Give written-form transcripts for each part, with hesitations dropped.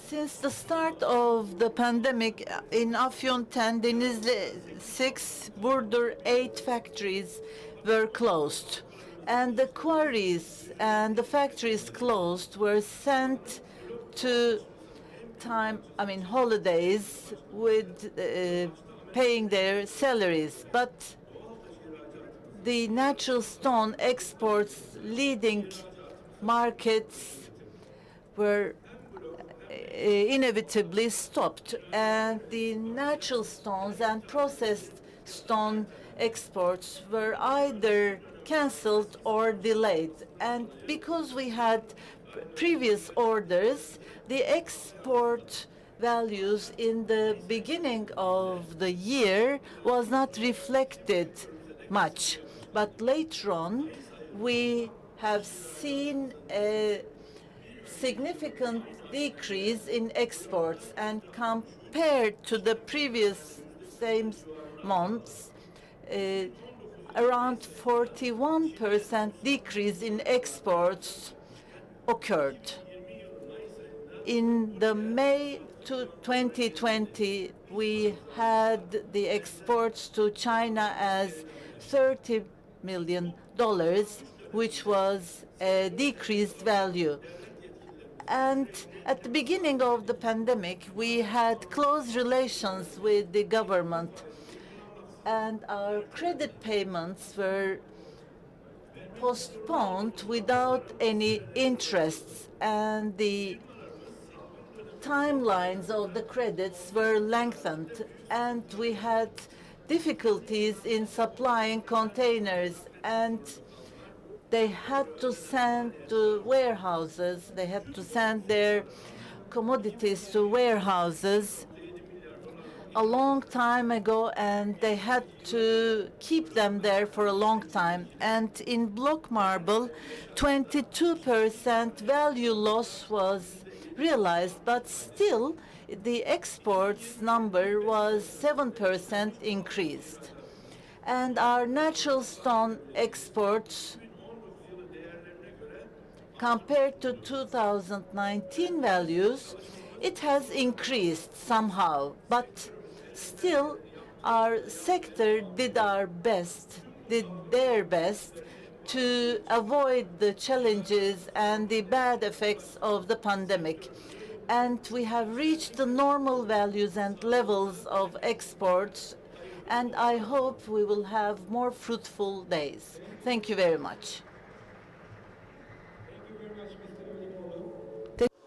Since the start of the pandemic in Afyon 10, Denizli 6, Burdur 8 factories were closed. And the quarries and the factories closed were sent to holidays with paying their salaries. But the natural stone exports leading markets were inevitably stopped, and the natural stones and processed stone exports were either cancelled or delayed. And because we had previous orders, the export values in the beginning of the year was not reflected much. But later on, we have seen a significant decrease in exports, and compared to the previous same months, around 41% decrease in exports occurred. In the May 2020, we had the exports to China as $30 million, which was a decreased value. And at the beginning of the pandemic, we had close relations with the government, and our credit payments were postponed without any interests, and the timelines of the credits were lengthened, and we had difficulties in supplying containers, and they had to send to warehouses. They had to send their commodities to warehouses a long time ago, and they had to keep them there for a long time. And in block marble, 22% value loss was realized, but still the exports number was 7% increased. And our natural stone exports, compared to 2019 values, it has increased somehow, but still our sector did their best to avoid the challenges and the bad effects of the pandemic. And we have reached the normal values and levels of exports, and I hope we will have more fruitful days. Thank you very much.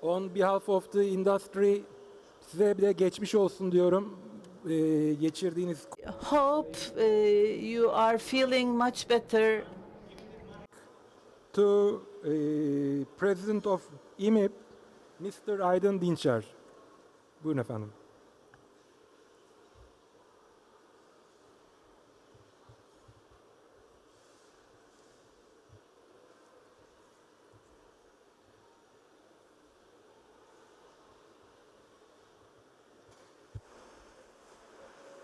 On behalf of the industry, size bir de geçmiş olsun diyorum. Geçirdiğiniz Hope you are feeling much better. to President of İMİP, Mr. Aydın Dinçer. Buyurun efendim.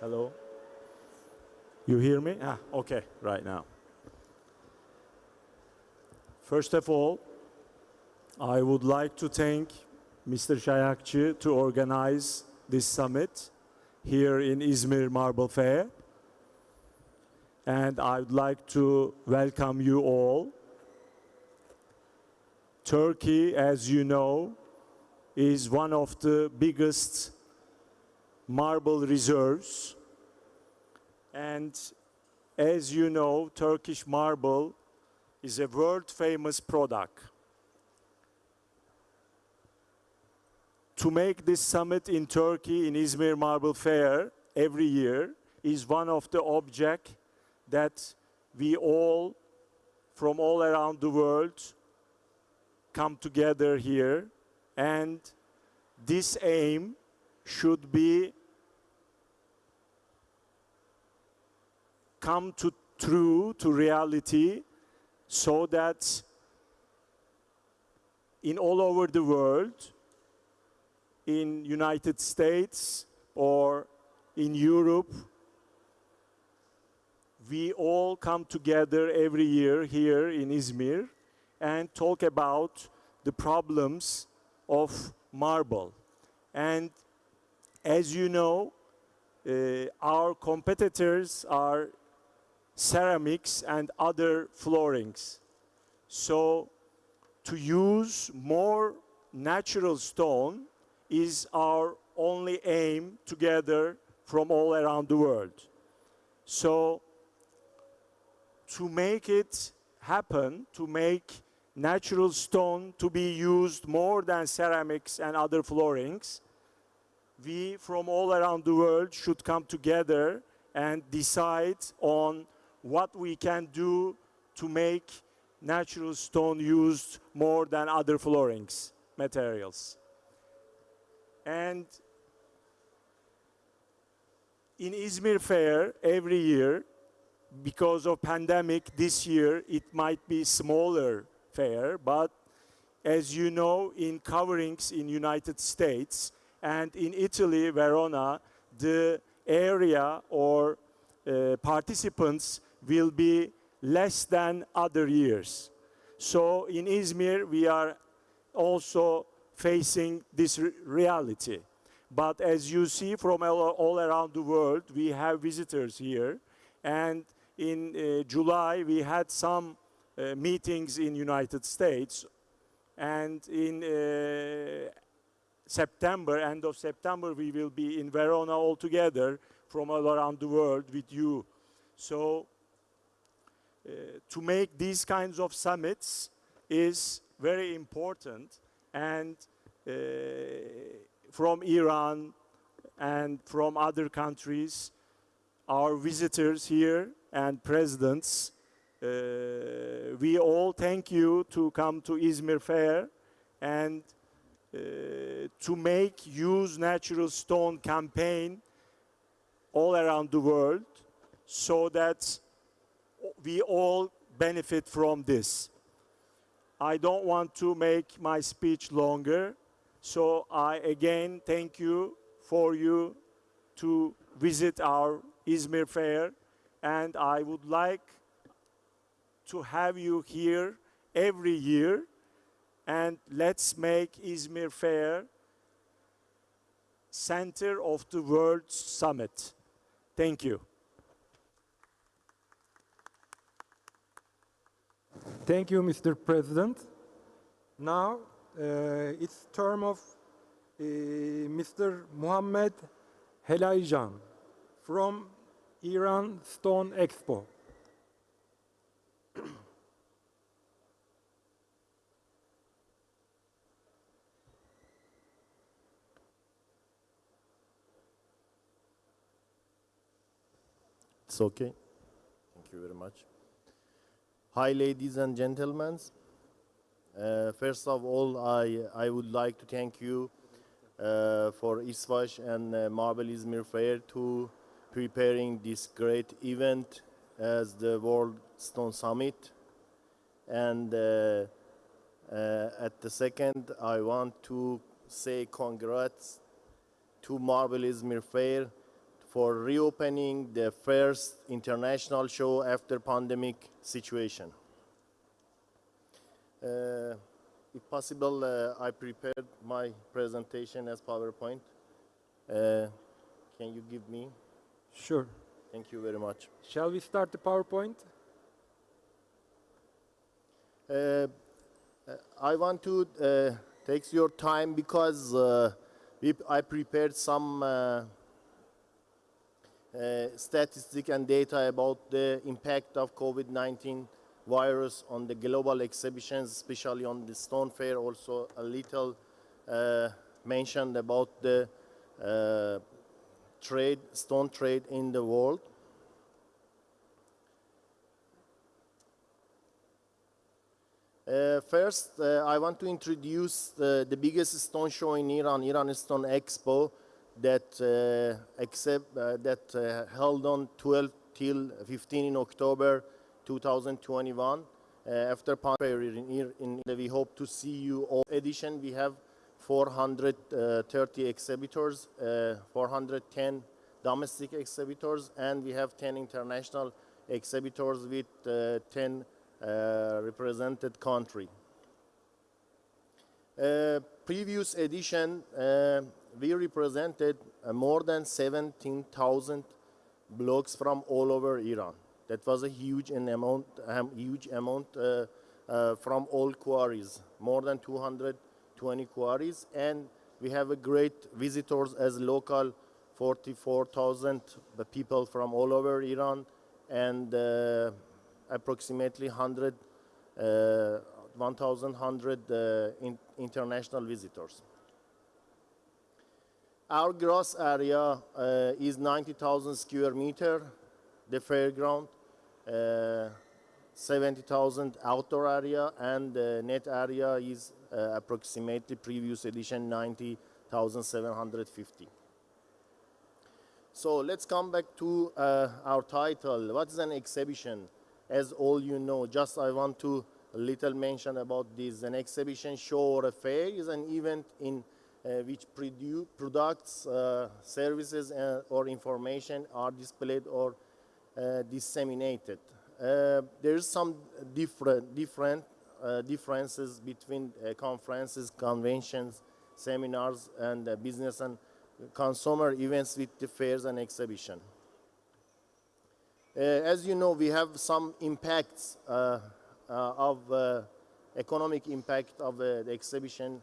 Hello. You hear me? Okay, right now. First of all, I would like to thank Mr. Şayakçı to organize this summit here in Izmir Marble Fair. And I would like to welcome you all. Turkey, as you know, is one of the biggest marble reserves, and as you know, Turkish marble is a world-famous product. To make this summit in Turkey, in Izmir Marble Fair, every year, is one of the objects that we all, from all around the world, come together here, and this aim should be come true to reality, so that in all over the world, in United States or in Europe, we all come together every year here in Izmir and talk about the problems of marble. And as you know, our competitors are ceramics and other floorings. So to use more natural stone is our only aim together from all around the world. So to make it happen, to make natural stone to be used more than ceramics and other floorings, we from all around the world should come together and decide on what we can do to make natural stone used more than other floorings materials. And in Izmir Fair every year, because of pandemic this year it might be smaller fair, but as you know, in coverings in United States and in Italy, Verona, the area or participants will be less than other years. So in Izmir, we are also facing this reality. But as you see from all around the world, we have visitors here. And in July, we had some meetings in United States. And in September, end of September, we will be in Verona all together from all around the world with you. So to make these kinds of summits is very important. And from Iran and from other countries, our visitors here and presidents, we all thank you to come to Izmir Fair and to make Use Natural Stone campaign all around the world so that we all benefit from this. I don't want to make my speech longer, so I again thank you for you to visit our Izmir Fair, and I would like to have you here every year, and let's make Izmir Fair center of the World Summit. Thank you. Thank you, Mr. President. Now, it's term of Mr. Muhammed Helayjan from Iran Stone Expo. It's okay. Thank you very much. Hi, ladies and gentlemen. First of all, I would like to thank you for İsvaş and Marble Izmir Fair to preparing this great event as the World Stone Summit. And at the second, I want to say congrats to Marble Izmir Fair for reopening the first international show after pandemic situation. If possible, I prepared my presentation as PowerPoint. Can you give me? Sure. Thank you very much. Shall we start the PowerPoint? I want to take your time because I prepared some statistic and data about the impact of COVID-19 virus on the global exhibitions, especially on the Stone Fair. Also a little mentioned about the stone trade in the world. First, I want to introduce the biggest stone show in Iran, Iran Stone Expo, that held on 12 till 15 in October 2021. After pandemic, we hope to see you all. Edition, we have 430 exhibitors, 410 domestic exhibitors, and we have 10 international exhibitors with 10 represented country. Previous edition, we represented more than 17,000 blocks from all over Iran. That was a huge amount from all quarries, more than 220 quarries, and we have a great visitors as local, 44,000 people from all over Iran, and approximately 1,100 international visitors. Our gross area is 90,000 square meter, the fairground, 70,000 outdoor area, and the net area is approximately previous edition 90,750. So let's come back to our title. What is an exhibition? As all you know, just I want to little mention about this. An exhibition, show, or a fair is an event in which products, services, or information are displayed or disseminated. There is some differences between conferences, conventions, seminars, and business and consumer events with the fairs and exhibition. As you know, we have some impacts of economic impact of the exhibition.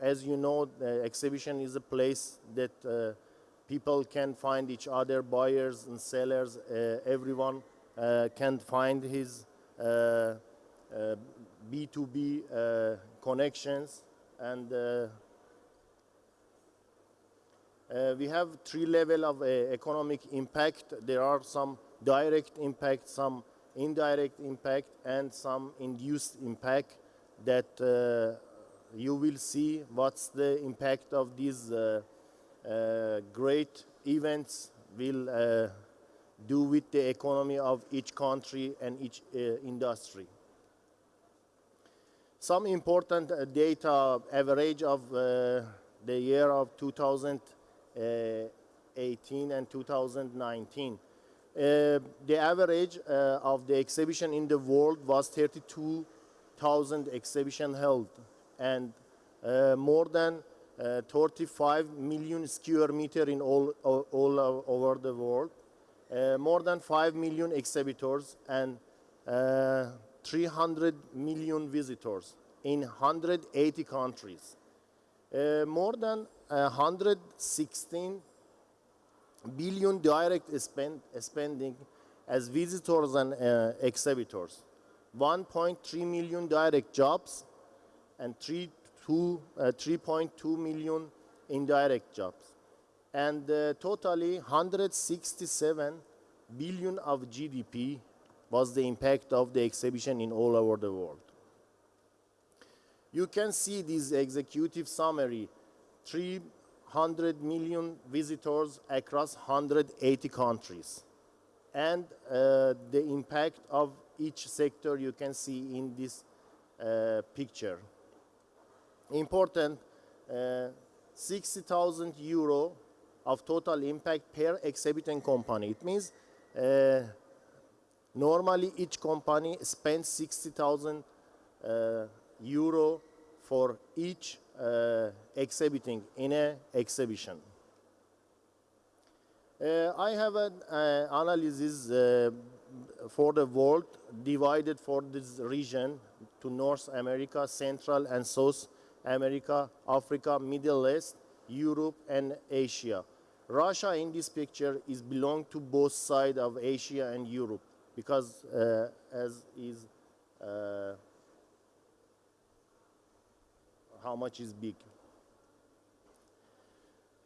As you know, the exhibition is a place that people can find each other, buyers and sellers. Everyone can find his B2B connections, and we have three levels of economic impact. There are some direct impact, some indirect impact, and some induced impact that you will see what's the impact of these great events will do with the economy of each country and each industry. Some important data, average of the year of 2018 and 2019. The average of the exhibition in the world was 32,000 exhibition held, and more than 35 million square meter in all over the world, more than 5 million exhibitors, and 300 million visitors in 180 countries. More than 116 billion direct spending as visitors and exhibitors, 1.3 million direct jobs, and 3.2 million indirect jobs, and totally 167 billion of GDP was the impact of the exhibition in all over the world. You can see this executive summary, 300 million visitors across 180 countries, and the impact of each sector you can see in this picture. Important, 60,000 euro of total impact per exhibiting company. It means normally each company spends 60,000 euro for each exhibiting in an exhibition. I have an analysis for the world divided for this region to North America, Central and South America, Africa, Middle East, Europe, and Asia. Russia in this picture is belong to both sides of Asia and Europe, because as is how much is big.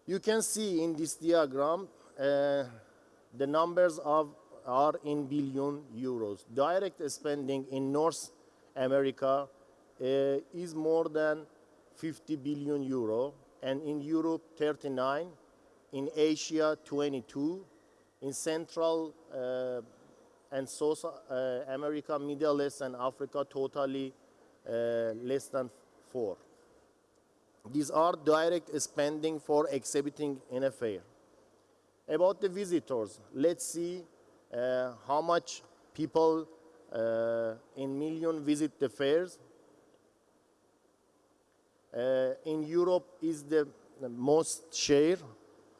You can see in this diagram the numbers are in billion euros. Direct spending in North America is more than 50 billion euro, and in Europe 39, in Asia 22, in Central and South America, Middle East, and Africa totally less than 4. These are direct spending for exhibiting in a fair. About the visitors, let's see how much people in million visit the fairs. In Europe is the most share,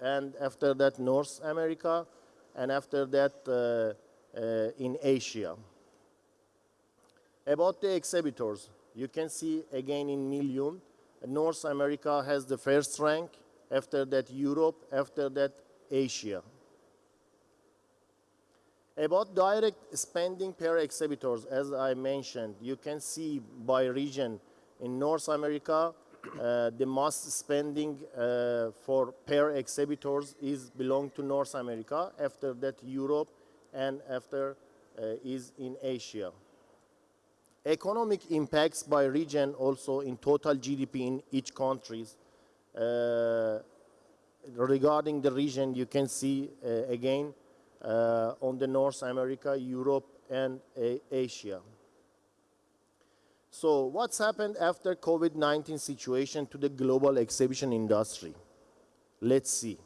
and after that North America, and after that in Asia. About the exhibitors, you can see again in million, North America has the first rank, after that Europe, after that Asia. About direct spending per exhibitors, as I mentioned, you can see by region in North America, the most spending for per exhibitors is belong to North America, after that Europe, and after is in Asia. Economic impacts by region also in total GDP in each countries. Regarding the region, you can see again on the North America, Europe, and Asia. So what's happened after COVID-19 situation to the global exhibition industry? Let's see.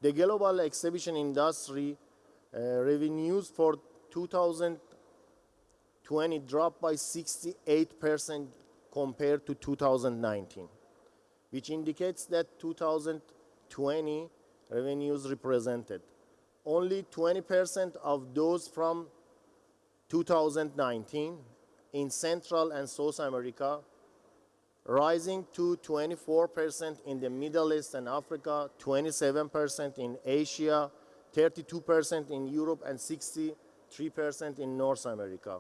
The global exhibition industry revenues for 2020 dropped by 68% compared to 2019, which indicates that 2020 revenues represented only 20% of those from 2019 in Central and South America, rising to 24% in the Middle East and Africa, 27% in Asia, 32% in Europe, and 63% in North America.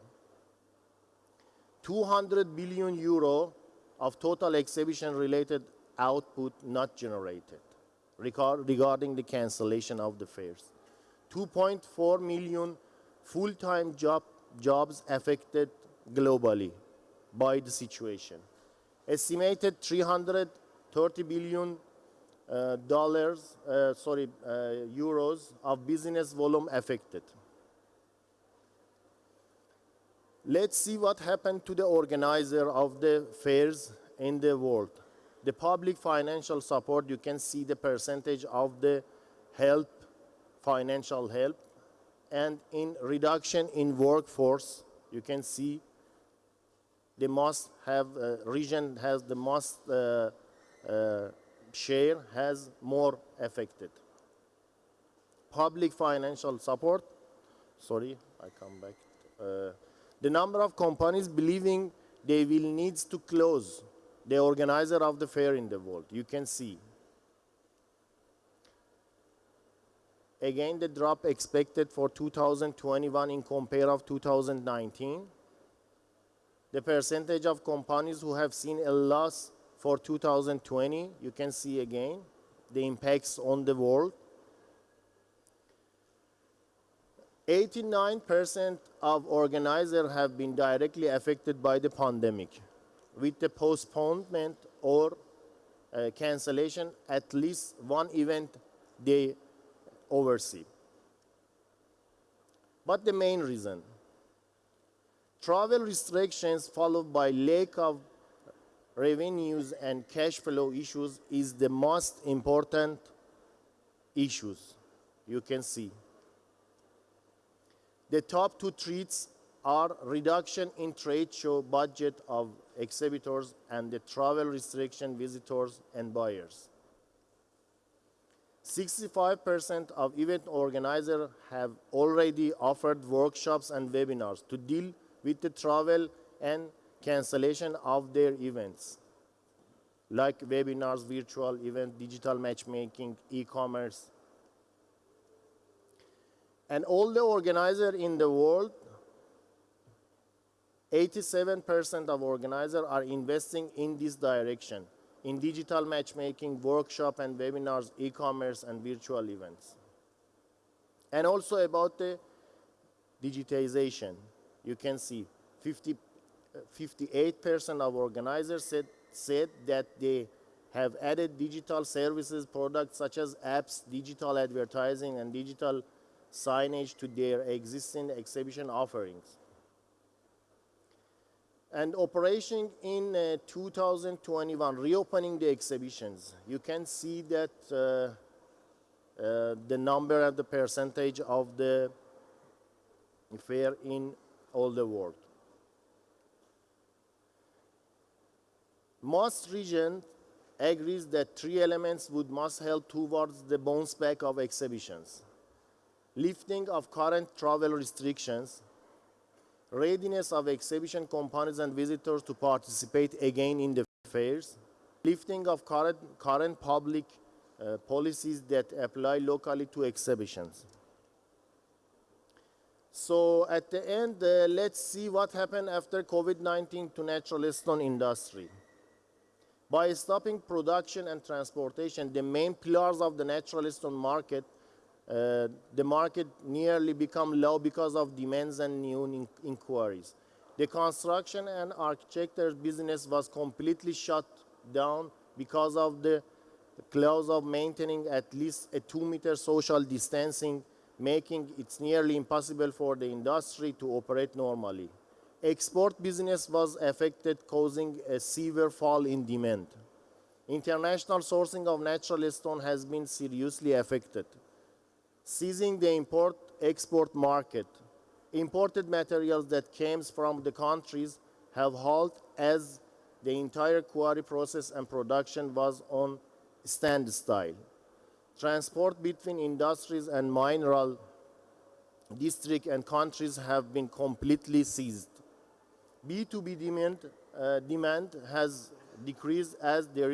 200 billion euro of total exhibition-related output not generated regarding the cancellation of the fairs. 2.4 million full-time jobs affected globally by the situation. Estimated 330 billion euros of business volume affected. Let's see what happened to the organizer of the fairs in the world. The public financial support, you can see the percentage of the help, financial help, and in reduction in workforce, you can see the most have region has the most share has more affected. Public financial support, sorry, I come back. The number of companies believing they will need to close the organizer of the fair in the world, you can see. Again, the drop expected for 2021 in compare of 2019. The percentage of companies who have seen a loss for 2020, you can see again the impacts on the world. 89% of organizers have been directly affected by the pandemic, with the postponement or cancellation at least one event they oversee. But the main reason, travel restrictions followed by lack of revenues and cash flow issues is the most important issues you can see. The top two threats are reduction in trade show budget of exhibitors and the travel restriction visitors and buyers. 65% of event organizers have already offered workshops and webinars to deal with the travel and cancellation of their events, like webinars, virtual event, digital matchmaking, e-commerce. And all the organizers in the world, 87% of organizers are investing in this direction, in digital matchmaking, workshop and webinars, e-commerce and virtual events. And also about the digitization, you can see 58% of organizers said that they have added digital services, products such as apps, digital advertising and digital signage to their existing exhibition offerings. And operation in 2021, reopening the exhibitions, you can see that the number and the percentage of the fair in all the world. Most regions agrees that three elements must help towards the bounce back of exhibitions: lifting of current travel restrictions, readiness of exhibition companies and visitors to participate again in the fairs, lifting of current public policies that apply locally to exhibitions. So at the end, let's see what happened after COVID-19 to natural stone industry. By stopping production and transportation, the main pillars of the natural stone market, the market nearly become low because of demands and new inquiries. The construction and architecture business was completely shut down because of the clause of maintaining at least a 2-meter social distancing, making it nearly impossible for the industry to operate normally. Export business was affected, causing a severe fall in demand. International sourcing of natural stone has been seriously affected. Seizing the import-export market, imported materials that came from the countries have halted as the entire quarry process and production was on standstill. Transport between industries and mineral districts and countries have been completely seized. B2B demand has decreased as there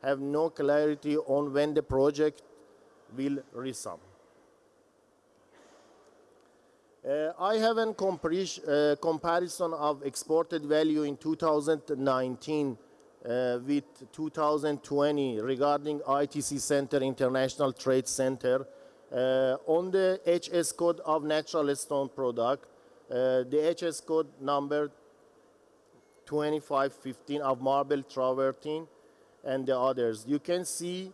have no clarity on when the project will resume. I have a comparison of exported value in 2019 with 2020 regarding ITC Center, International Trade Center. On the HS code of natural stone product, the HS code number 2515 of marble travertine and the others. You can see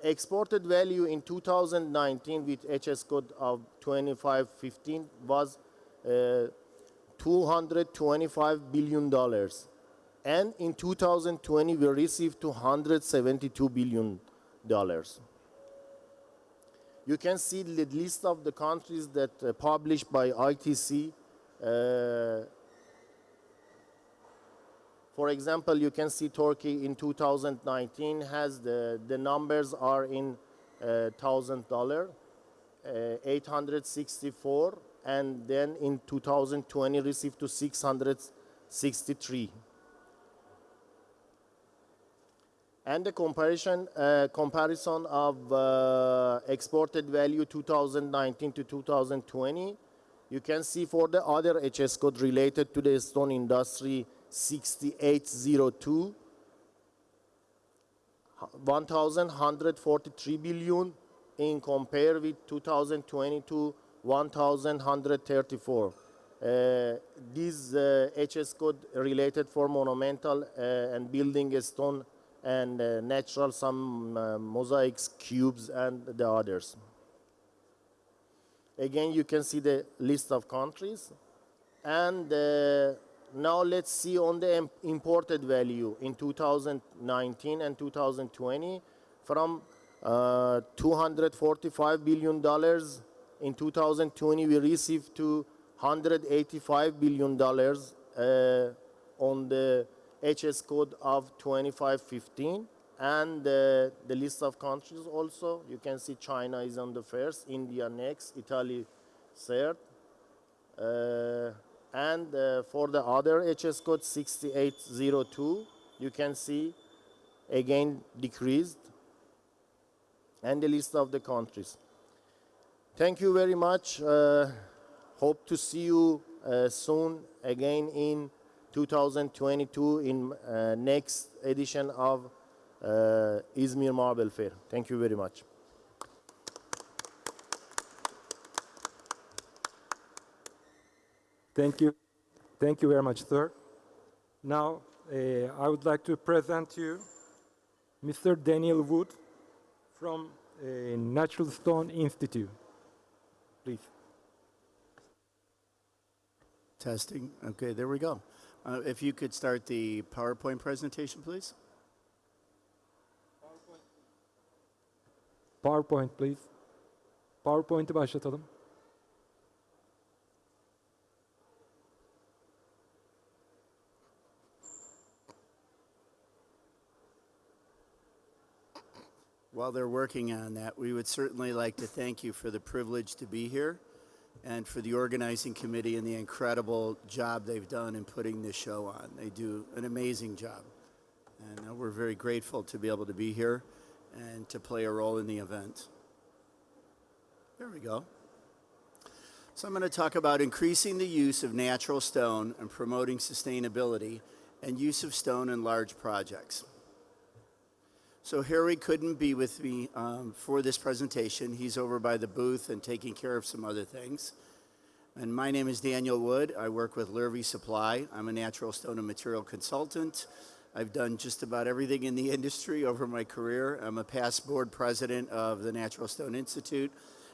exported value in 2019 with HS code of 2515 was $225 billion. And in 2020, we received $272 billion. You can see the list of the countries that published by ITC. For example, you can see Turkey in 2019 has the numbers are in $1,000, 864, and then in 2020 received to 663. And the comparison of exported value 2019 to 2020, you can see for the other HS code related to the stone industry 6802, 1,143 billion in compare with 2020 to 1,134. These HS code related for monumental and building stone and natural, some mosaics, cubes, and the others. Again, you can see the list of countries. And now let's see on the imported value in 2019 and 2020 from $245 billion in 2020 we received to $185 billion on the HS code of 2515, and the list of countries also. You can see China is on the first, India next, Italy third. And for the other HS code 6802, you can see again decreased, and the list of the countries. Thank you very much. Hope to see you soon again in 2022 in next edition of Izmir Marble Fair. Thank you very much. Thank you. Thank you very much, sir. Now, I would like to present you Mr. Daniel Wood from Natural Stone Institute. Please. Testing. Okay, there we go. If you could start the PowerPoint presentation, please. PowerPoint, please. PowerPoint'i başlatalım. while they're working on that, we would certainly like to thank you for the privilege to be here and for the organizing committee and the incredible job they've done in putting this show on. They do an amazing job. And we're very grateful to be able to be here and to play a role in the event. There we go. So I'm going to talk about increasing the use of natural stone and promoting sustainability and use of stone in large projects. So Harry couldn't be with me for this presentation. He's over by the booth and taking care of some other things. And my name is Daniel Wood. I work with Lurvy Supply. I'm a natural stone and material consultant. I've done just about everything in the industry over my career. I'm a past board president of the Natural Stone Institute.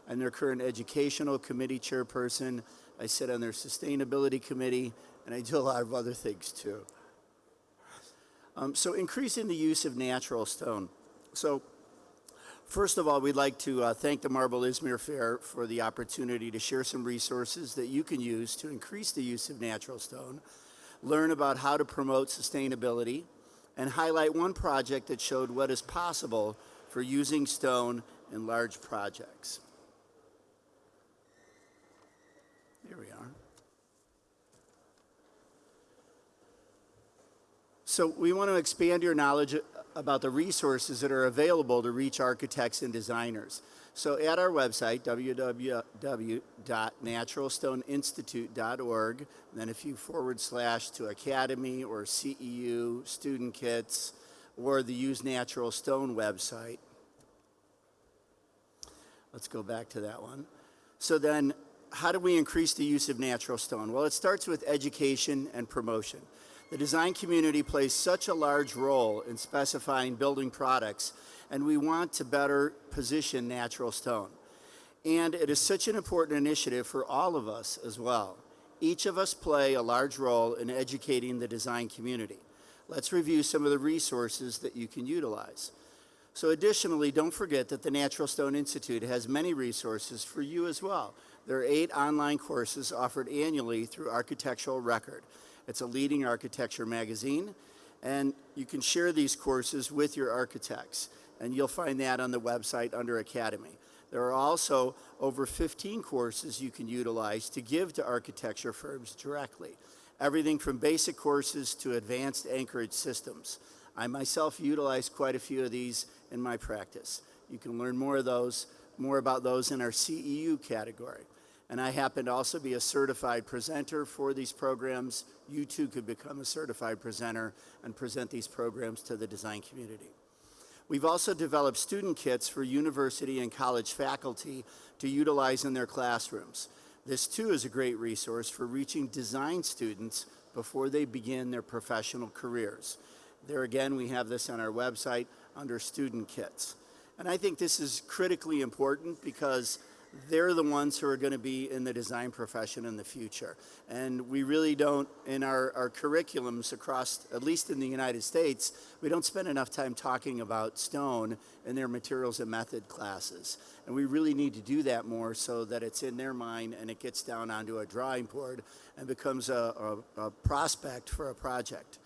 I'm their current educational committee chairperson. I sit on their sustainability committee, and I do a lot of other things too. So increasing the use of natural stone. So first of all, we'd like to thank the Marble Izmir Fair for the opportunity to share some resources that you can use to increase the use of natural stone, learn about how to promote sustainability, and highlight one project that showed what is possible for using stone in large projects. Here we are. So we want to expand your knowledge about the resources that are available to reach architects and designers. So at our website, www.naturalstoneinstitute.org, then if you / to Academy or CEU, student kits, or the Use Natural Stone website. Let's go back to that one. So then, how do we increase the use of natural stone? Well, it starts with education and promotion. The design community plays such a large role in specifying building products, and we want to better position natural stone. And it is such an important initiative for all of us as well. Each of us play a large role in educating the design community. Let's review some of the resources that you can utilize. So additionally, don't forget that the Natural Stone Institute has many resources for you as well. There are 8 online courses offered annually through Architectural Record. It's a leading architecture magazine, and you can share these courses with your architects, and you'll find that on the website under Academy. There are also over 15 courses you can utilize to give to architecture firms directly. Everything from basic courses to advanced anchorage systems. I myself utilize quite a few of these in my practice. You can learn more about those in our CEU category. And I happen to also be a certified presenter for these programs. You too could become a certified presenter and present these programs to the design community. We've also developed student kits for university and college faculty to utilize in their classrooms. This too is a great resource for reaching design students before they begin their professional careers. There again, we have this on our website under student kits. And I think this is critically important because they're the ones who are going to be in the design profession in the future. And we really don't, in our curriculums across, at least in the United States, we don't spend enough time talking about stone in their materials and method classes. And we really need to do that more so that it's in their mind and it gets down onto a drawing board and becomes a prospect for a project.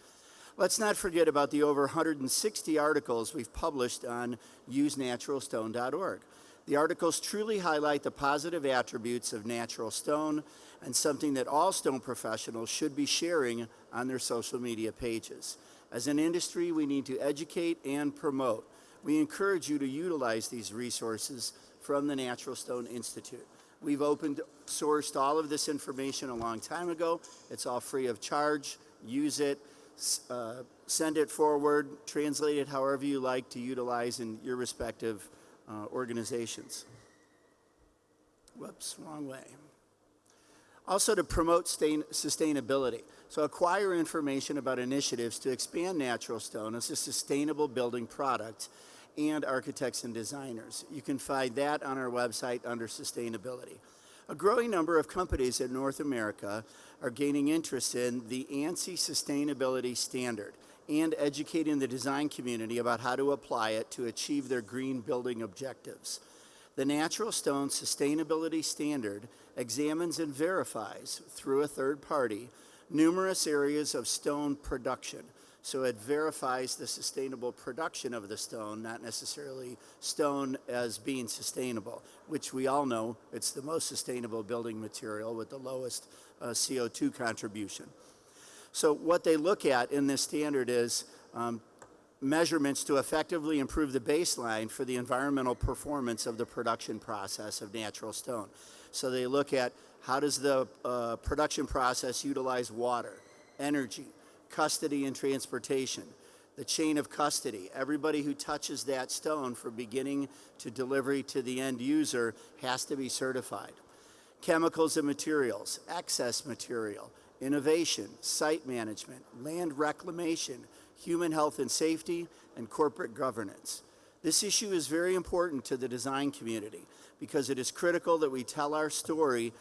Let's not forget about the over 160 articles we've published on usenaturalstone.org. The articles truly highlight the positive attributes of natural stone and something that all stone professionals should be sharing on their social media pages. As an industry, we need to educate and promote. We encourage you to utilize these resources from the Natural Stone Institute. We've sourced all of this information a long time ago. It's all free of charge. Use it. Send it forward. Translate it however you like to utilize in your respective organizations. Whoops, wrong way. Also to promote sustainability. So acquire information about initiatives to expand natural stone as a sustainable building product and architects and designers. You can find that on our website under sustainability. A growing number of companies in North America are gaining interest in the Ansi sustainability standard and educating the design community about how to apply it to achieve their green building objectives. The Natural Stone Sustainability Standard examines and verifies, through a third party, numerous areas of stone production, So it verifies the sustainable production of the stone, not necessarily stone as being sustainable, which we all know it's the most sustainable building material with the lowest CO2 contribution. So what they look at in this standard is measurements to effectively improve the baseline for the environmental performance of the production process of natural stone. So they look at how does the production process utilize water, energy, custody and transportation, the chain of custody. Everybody who touches that stone from beginning to delivery to the end user has to be certified. Chemicals and materials, excess material, innovation, site management, land reclamation, human health and safety, and corporate governance. This issue is very important to the design community because it is critical that we tell our story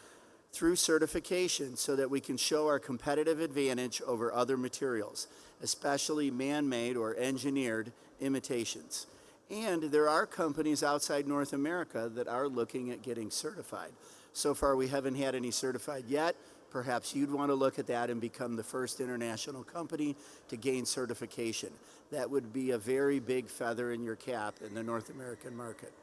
through certification so that we can show our competitive advantage over other materials, especially man-made or engineered imitations. And there are companies outside North America that are looking at getting certified. So far, we haven't had any certified yet. Perhaps you'd want to look at that and become the first international company to gain certification. That would be a very big feather in your cap in the North American market.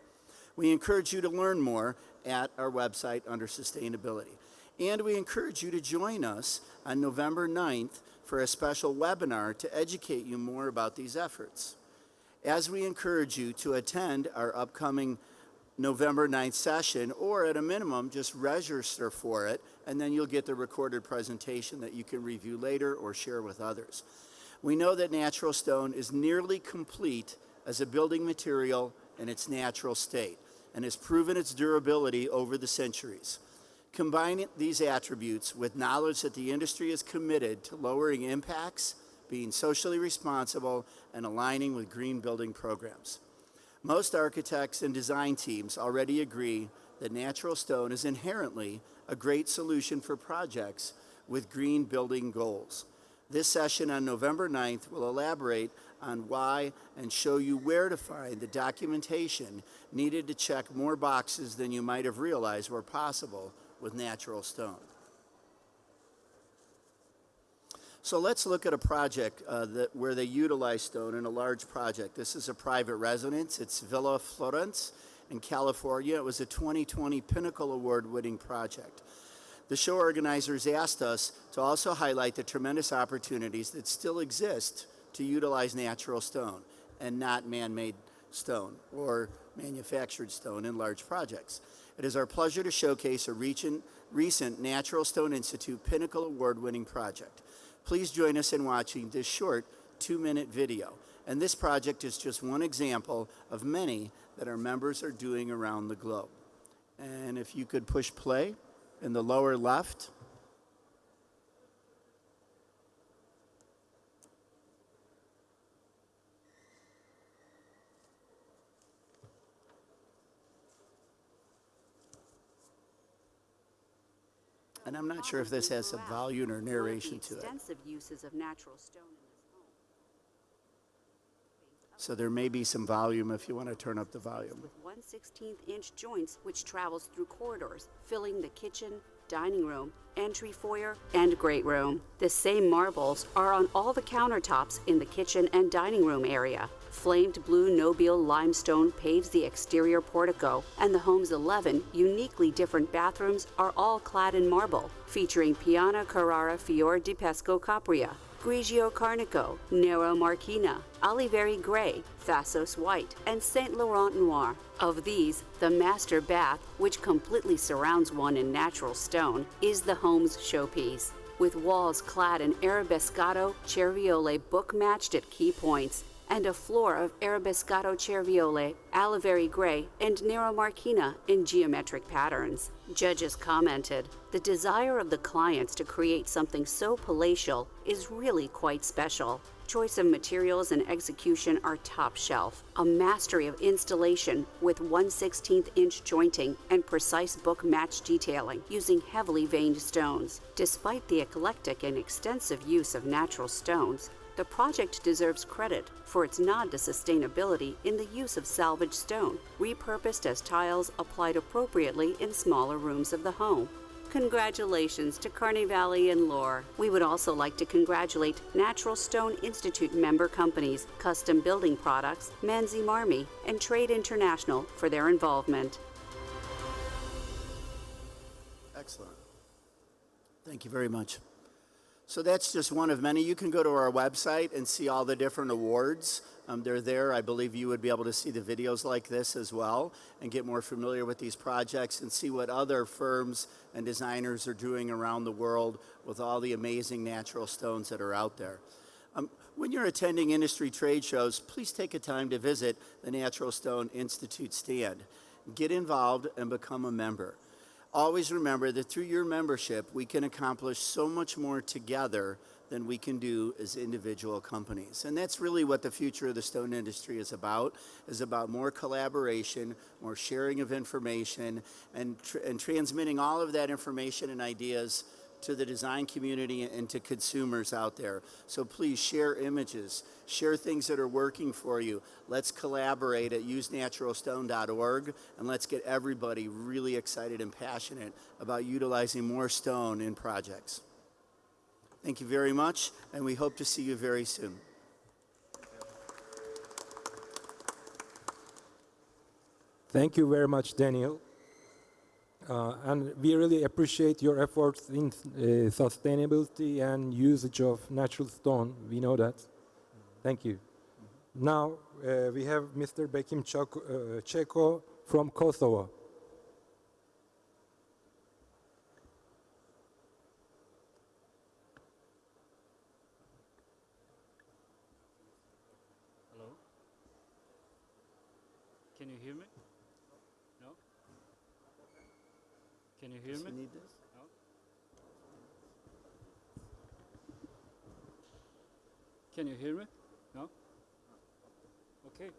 We encourage you to learn more at our website under sustainability. And we encourage you to join us on November 9th for a special webinar to educate you more about these efforts. As we encourage you to attend our upcoming November 9th session, or at a minimum, just register for it, and then you'll get the recorded presentation that you can review later or share with others. We know that natural stone is nearly complete as a building material in its natural state and has proven its durability over the centuries. Combine these attributes with knowledge that the industry is committed to lowering impacts, being socially responsible, and aligning with green building programs. Most architects and design teams already agree that natural stone is inherently a great solution for projects with green building goals. This session on November 9th will elaborate on why and show you where to find the documentation needed to check more boxes than you might have realized were possible with natural stone. So let's look at a project where they utilize stone in a large project. This is a private residence. It's Villa Florence in California. It was a 2020 Pinnacle Award-winning project. The show organizers asked us to also highlight the tremendous opportunities that still exist to utilize natural stone and not man-made stone or manufactured stone in large projects. It is our pleasure to showcase a recent Natural Stone Institute Pinnacle Award-winning project. Please join us in watching this short 2-minute video. And this project is just one example of many that our members are doing around the globe. And if you could push play in the lower left. And I'm not sure if this has some volume or narration to it. Extensive uses of natural stone in this home. So there may be some volume if you want to turn up the volume. With 1/16-inch joints which travels through corridors, filling the kitchen, dining room, entry foyer, and great room. The same marbles are on all the countertops in the kitchen and dining room area. Flamed blue Nobile limestone paves the exterior portico, and the home's 11 uniquely different bathrooms are all clad in marble, featuring Piana Carrara Fior di Pesco Capria, Grigio Carnico, Nero Marquina, Oliveri Gray, Thassos White, and Saint Laurent Noir. Of these, the master bath, which completely surrounds one in natural stone, is the home's showpiece. With walls clad in Arabescato Cerviole book-matched at key points, and a floor of Arabescato Cerviole, Oliveri Gray, and Nero Marquina in geometric patterns. Judges commented, "The desire of the clients to create something so palatial is really quite special. Choice of materials and execution are top shelf. A mastery of installation with 1/16-inch jointing and precise book-match detailing using heavily veined stones. Despite the eclectic and extensive use of natural stones, the project deserves credit for its nod to sustainability in the use of salvaged stone, repurposed as tiles applied appropriately in smaller rooms of the home. Congratulations to Kearney Valley and Lohr. We would also like to congratulate Natural Stone Institute member companies, Custom Building Products, Manzi Marmy, and Trade International for their involvement. Excellent. Thank you very much. So that's just one of many. You can go to our website and see all the different awards. They're there. I believe you would be able to see the videos like this as well and get more familiar with these projects and see what other firms and designers are doing around the world with all the amazing natural stones that are out there. When you're attending industry trade shows, please take a time to visit the Natural Stone Institute stand. Get involved and become a member. Always remember that through your membership, we can accomplish so much more together than we can do as individual companies. And that's really what the future of the stone industry is about more collaboration, more sharing of information, and transmitting all of that information and ideas to the design community and to consumers out there. So please share images, share things that are working for you. Let's collaborate at usenaturalstone.org, and let's get everybody really excited and passionate about utilizing more stone in projects. Thank you very much, and we hope to see you very soon. Thank you very much, Daniel. And we really appreciate your efforts in sustainability and usage of natural stone. We know that. Thank you. Now we have Mr. Bekim Cheko from Kosovo. Hello? Can you hear me? No? Can you hear me? Need this? No? Can you hear me? No? Okay.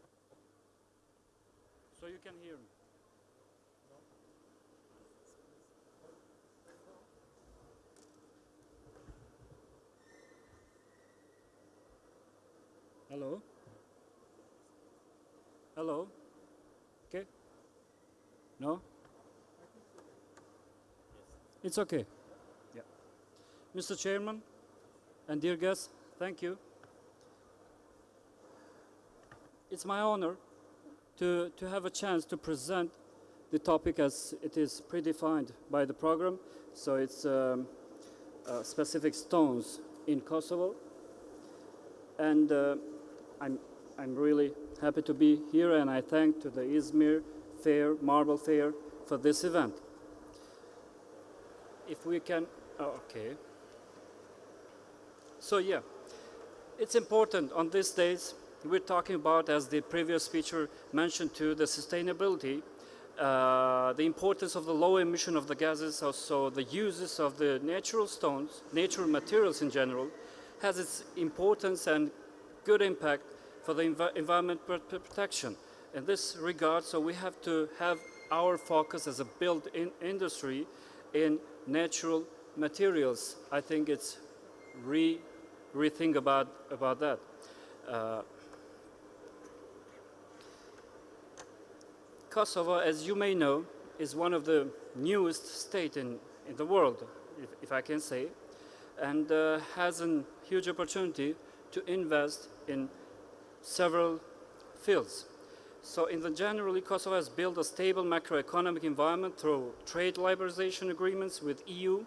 So you can hear me. Hello? Hello? Okay? No? It's okay. Yeah. Mr. Chairman and dear guests, thank you. It's my honor to have a chance to present the topic as it is predefined by the program. So it's specific stones in Kosovo. And I'm really happy to be here, and I thank to the Izmir Fair, Marble Fair, for this event. If we can, okay. So yeah, it's important on these days, we're talking about, as the previous speaker mentioned too, the sustainability, the importance of the low emission of the gases, also the uses of the natural stones, natural materials in general, has its importance and good impact for the environment protection. In this regard, so we have to have our focus as a built-in industry in natural materials. I think it's rethink about that. Kosovo, as you may know, is one of the newest states in the world, if I can say, and has a huge opportunity to invest in several fields. So generally, Kosovo has built a stable macroeconomic environment through trade liberalization agreements with EU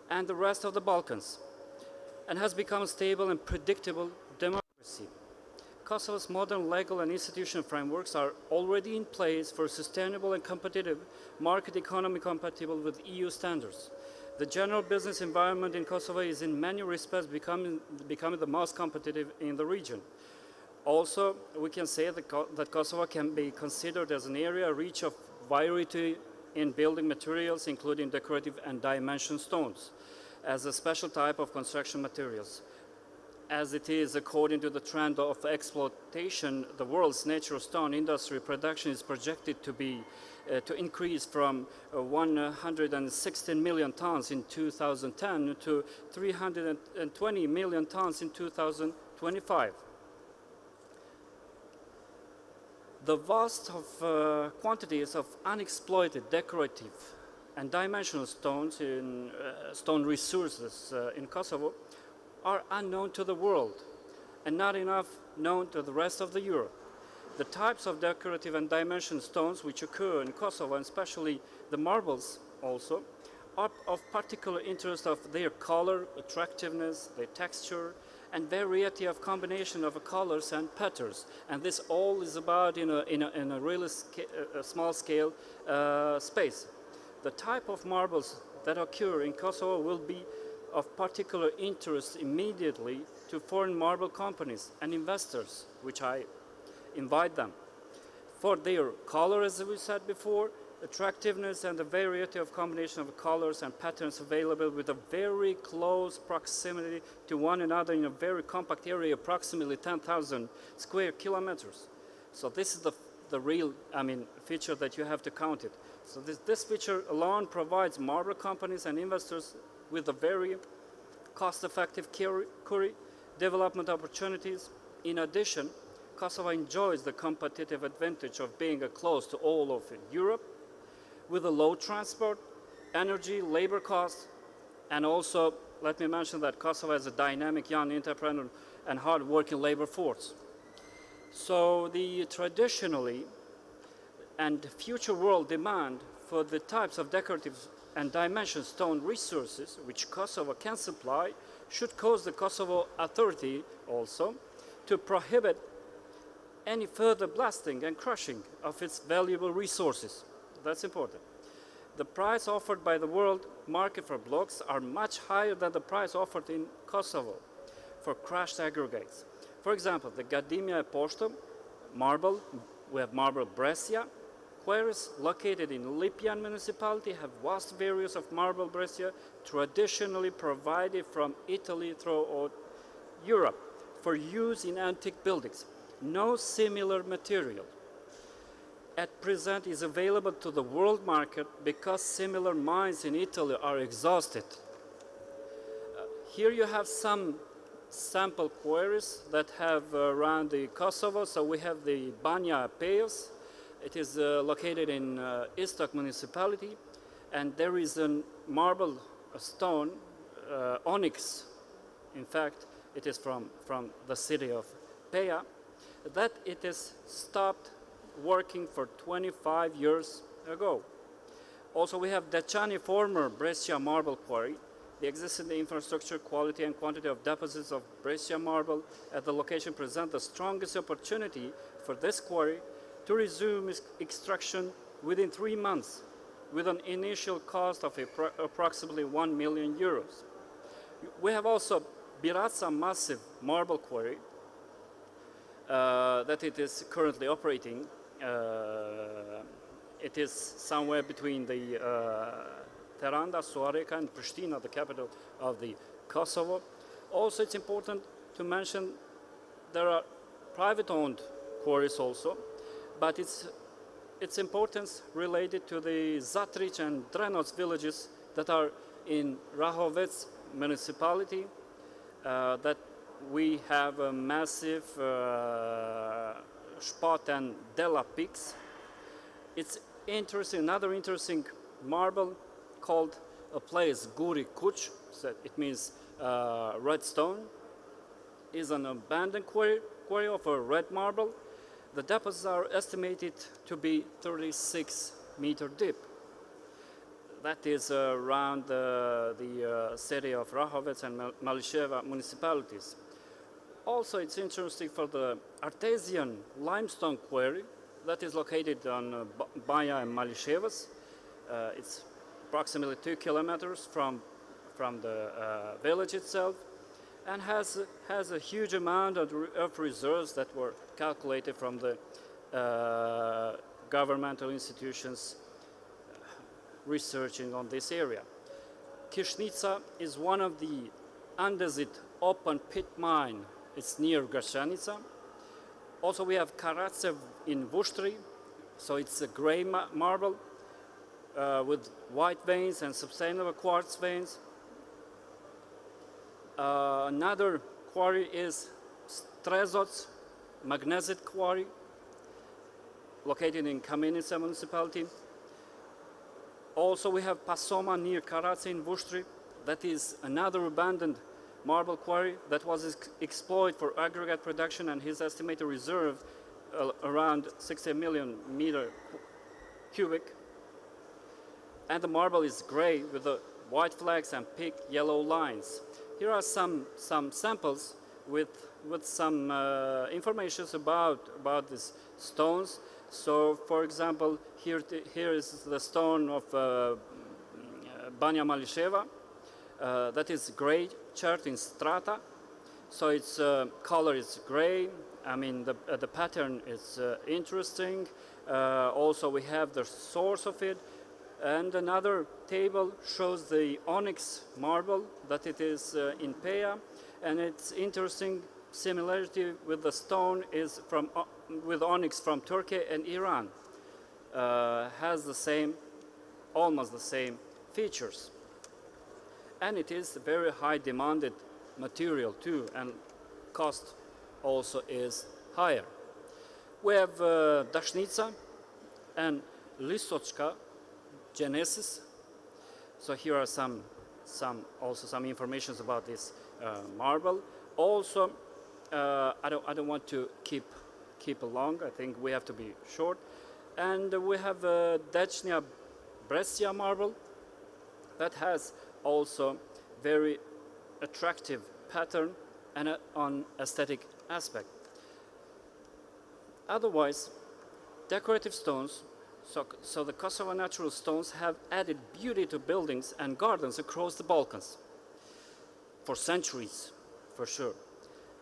and the rest of the Balkans, and has become a stable and predictable democracy. Kosovo's modern legal and institutional frameworks are already in place for sustainable and competitive market economy compatible with EU standards. The general business environment in Kosovo is in many respects becoming the most competitive in the region. Also, we can say that Kosovo can be considered as an area rich of variety in building materials, including decorative and dimension stones, as a special type of construction materials. As it is, according to the trend of exploitation, the world's natural stone industry production is projected to increase from 116 million tons in 2010 to 320 million tons in 2025. The vast quantities of unexploited decorative and dimensional stones in stone resources in Kosovo are unknown to the world and not enough known to the rest of the Europe. The types of decorative and dimensional stones which occur in Kosovo, and especially the marbles also, are of particular interest of their color, attractiveness, their texture, and variety of combination of colors and patterns. And this all is about in a really small scale space. The type of marbles that occur in Kosovo will be of particular interest immediately to foreign marble companies and investors, which I invite them. For their color, as we said before, attractiveness and the variety of combination of colors and patterns available with a very close proximity to one another in a very compact area, approximately 10,000 square kilometers. So this is the real, feature that you have to count it. So this feature alone provides marble companies and investors with a very cost-effective quarry development opportunities. In addition, Kosovo enjoys the competitive advantage of being close to all of Europe with a low transport, energy, labor costs, and also let me mention that Kosovo has a dynamic young entrepreneur and hard-working labor force. So the traditionally and future world demand for the types of decorative and dimension stone resources which Kosovo can supply should cause the Kosovo authority also to prohibit any further blasting and crushing of its valuable resources. That's important. The price offered by the world market for blocks are much higher than the price offered in Kosovo for crushed aggregates. For example, the Gadimia Pošto marble, we have marble Brescia. Quarries located in Lipian municipality have vast various of marble Brescia traditionally provided from Italy throughout Europe for use in antique buildings. No similar material at present is available to the world market because similar mines in Italy are exhausted. Here you have some sample quarries that have around the Kosovo. So we have the Banja Peos. It is located in Istok municipality, and there is a marble stone, onyx. In fact, it is from the city of Peja, that it is stopped working for 25 years ago. Also, we have Dechani former Brescia marble quarry. The existing infrastructure, quality and quantity of deposits of Brescia marble at the location present the strongest opportunity for this quarry to resume its extraction within 3 months with an initial cost of approximately 1 million euros. We have also Biratsa massive marble quarry that it is currently operating. It is somewhere between the Teranda, Suareka, and Pristina, the capital of the Kosovo. Also, it's important to mention there are private-owned quarries also, but its importance related to the Zatric and Drenoc villages that are in Rahovec municipality, that we have a massive Spot and Dela peaks. It's interesting, another interesting marble called a place Guri Kuch, so it means red stone, is an abandoned quarry of a red marble. The deposits are estimated to be 36 meter deep. That is around the city of Rahovec and Malisheva municipalities. Also, it's interesting for the artesian limestone quarry that is located on Banja and Malishevas. It's approximately 2 kilometers from the village itself, and has a huge amount of reserves that were calculated from the governmental institutions researching on this area. Kishnica is one of the andesite open pit mine. It's near Grashanica. Also, we have Karatsev in Vushtri, so it's a gray marble with white veins and sustainable quartz veins. Another quarry is Strezoc magnesite quarry, located in Kamenica municipality. Also, we have Pasoma near Karatse in Vushtrip. That is another abandoned marble quarry that was exploited for aggregate production, and his estimated reserve around 60 million meter cubic. And the marble is gray with the white flecks and thick yellow lines. Here are some samples with some information about these stones. So, for example, here is the stone of Banja Malisheva. That is gray, chert in strata. So its color is gray. I mean, the pattern is interesting. Also, we have the source of it. And another table shows the onyx marble, that it is in Peja. And it's interesting similarity with the stone is with onyx from Turkey and Iran. Has the same, almost the same features. And it is very high demanded material too, and cost also is higher. We have Dashnica and Lisochka genesis. So here are some information about this marble. Also, I don't want to keep long. I think we have to be short. And we have Dechnia Brescia marble that has also very attractive pattern and on aesthetic aspect. Otherwise, decorative stones, so the Kosovo natural stones have added beauty to buildings and gardens across the Balkans for centuries, for sure.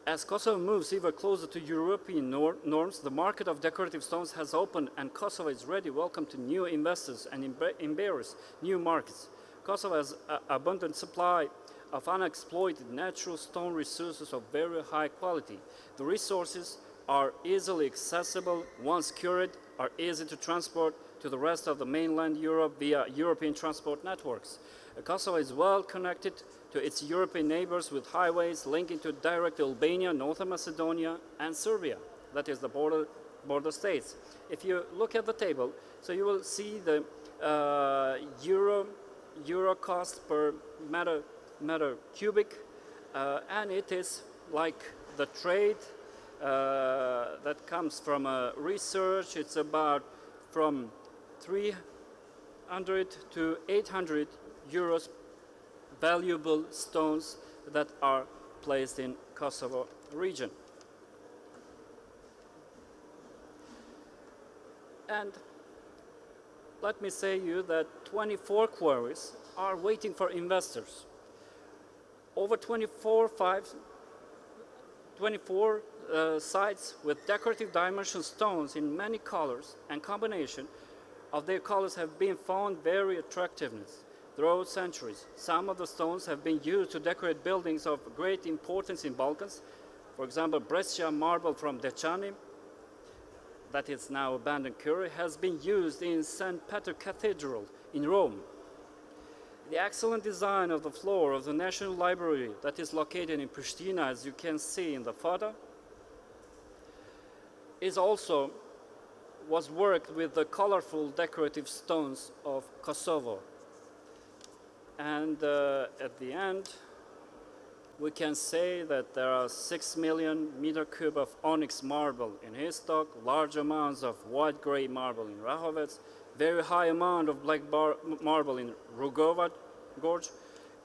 As Kosovo moves ever closer to European norms, the market of decorative stones has opened, and Kosovo is ready welcome to new investors and embrace new markets. Kosovo has an abundant supply of unexploited natural stone resources of very high quality. The resources are easily accessible, once cured, are easy to transport to the rest of the mainland Europe via European transport networks. Kosovo is well connected to its European neighbors with highways linking to direct Albania, Northern Macedonia, and Serbia. That is the border states. If you look at the table, so you will see the euro cost per meter cubic, and it is like the trade that comes from research. It's about from 300 to 800 euros valuable stones that are placed in Kosovo region. And let me say you that 24 quarries are waiting for investors. Over 24 sites with decorative dimension stones in many colors and combination of their colors have been found very attractiveness throughout centuries. Some of the stones have been used to decorate buildings of great importance in Balkans. For example, Brescia marble from Decani, that is now abandoned quarry, has been used in St. Peter Cathedral in Rome. The excellent design of the floor of the National Library that is located in Pristina, as you can see in the photo, was worked with the colorful decorative stones of Kosovo. And at the end, we can say that there are 6 million meter cube of onyx marble in his stock, large amounts of white gray marble in Rahovec, very high amount of black marble in Rugova Gorge,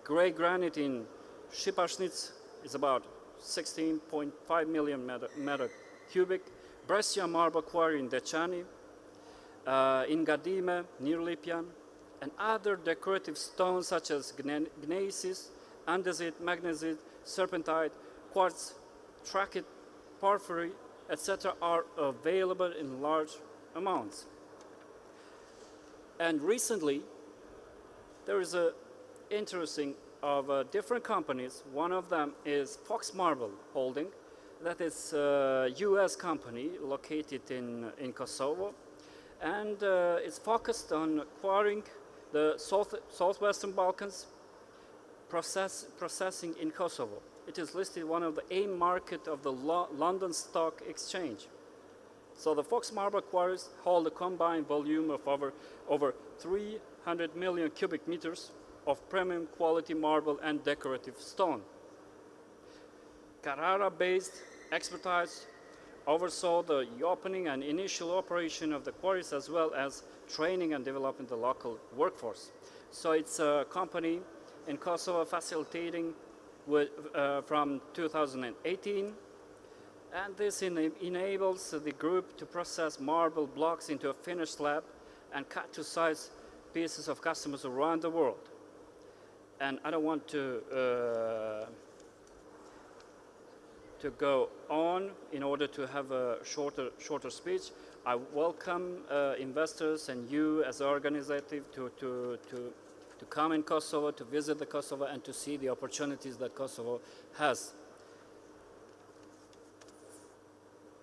gray granite in Shipashnitz is about 16.5 million meter cubic, Brescia marble quarry in Decani, in Gadime, near Lipjan, and other decorative stones such as gneiss, andesite, magnesite, serpentine, quartz, trachyte, porphyry, etc. are available in large amounts. And recently, there is a interesting of different companies. One of them is Fox Marble Holding. That is a US company located in Kosovo. And it's focused on acquiring the southwestern Balkans, processing in Kosovo. It is listed one of the AIM market of the London Stock Exchange. So the Fox Marble quarries hold a combined volume of over 300 million cubic meters of premium quality marble and decorative stone. Carrara-based expertise oversaw the opening and initial operation of the quarries, as well as training and developing the local workforce. So it's a company in Kosovo facilitating from 2018, and this enables the group to process marble blocks into a finished slab and cut to size pieces of customers around the world. And I don't want to go on in order to have a shorter speech. I welcome investors and you as an organizative to come in Kosovo, to visit the Kosovo, and to see the opportunities that Kosovo has.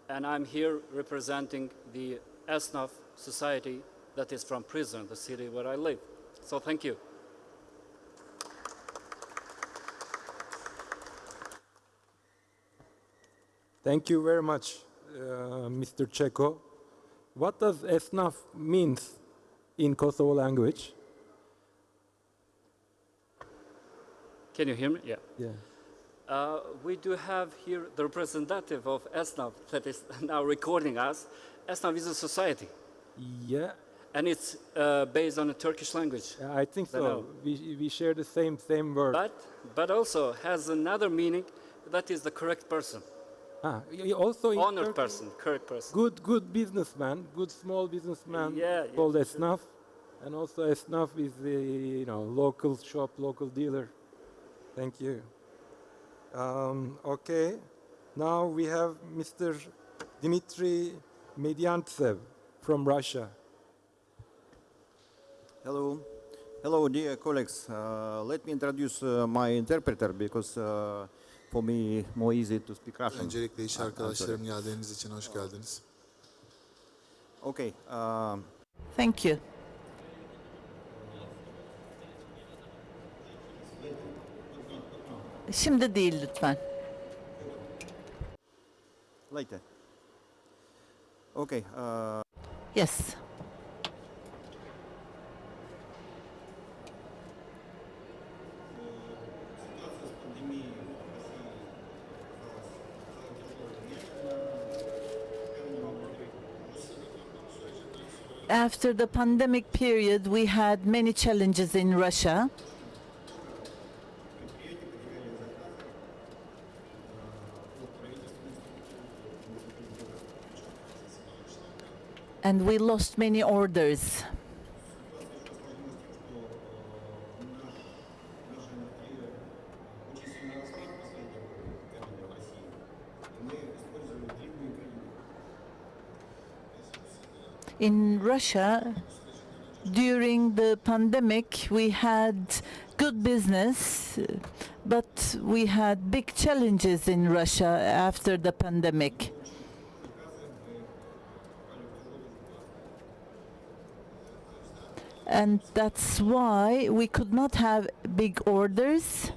And I'm here representing the Esnaf society that is from Prizren, the city where I live. So thank you. Thank you very much, Mr. Cheko. What does esnaf means in Kosovo language? Can you hear me? Yeah. Yeah. We do have here the representative of Esnaf that is now recording us. Esnaf is a society. Yeah. And it's based on the Turkish language. I think so. We share the same word. But also has another meaning, that is the correct person. Also honored person, correct person. Good businessman, good small businessman called esnaf, and also esnaf is the local shop, local dealer. Thank you. Okay, now we have Mr. Dimitri Medyanthev from Russia. Hello, dear colleagues. Let me introduce my interpreter because for me more easy to speak Russian. Öncelikle iş arkadaşlarım geldiğiniz için hoş geldiniz. Okay. Thank you. Şimdi değil lütfen. Later. Okay. Yes. After the pandemic period, we had many challenges in Russia. And we lost many orders. In Russia, during the pandemic, we had good business, but we had big challenges in Russia after the pandemic. And that's why we could not have big orders.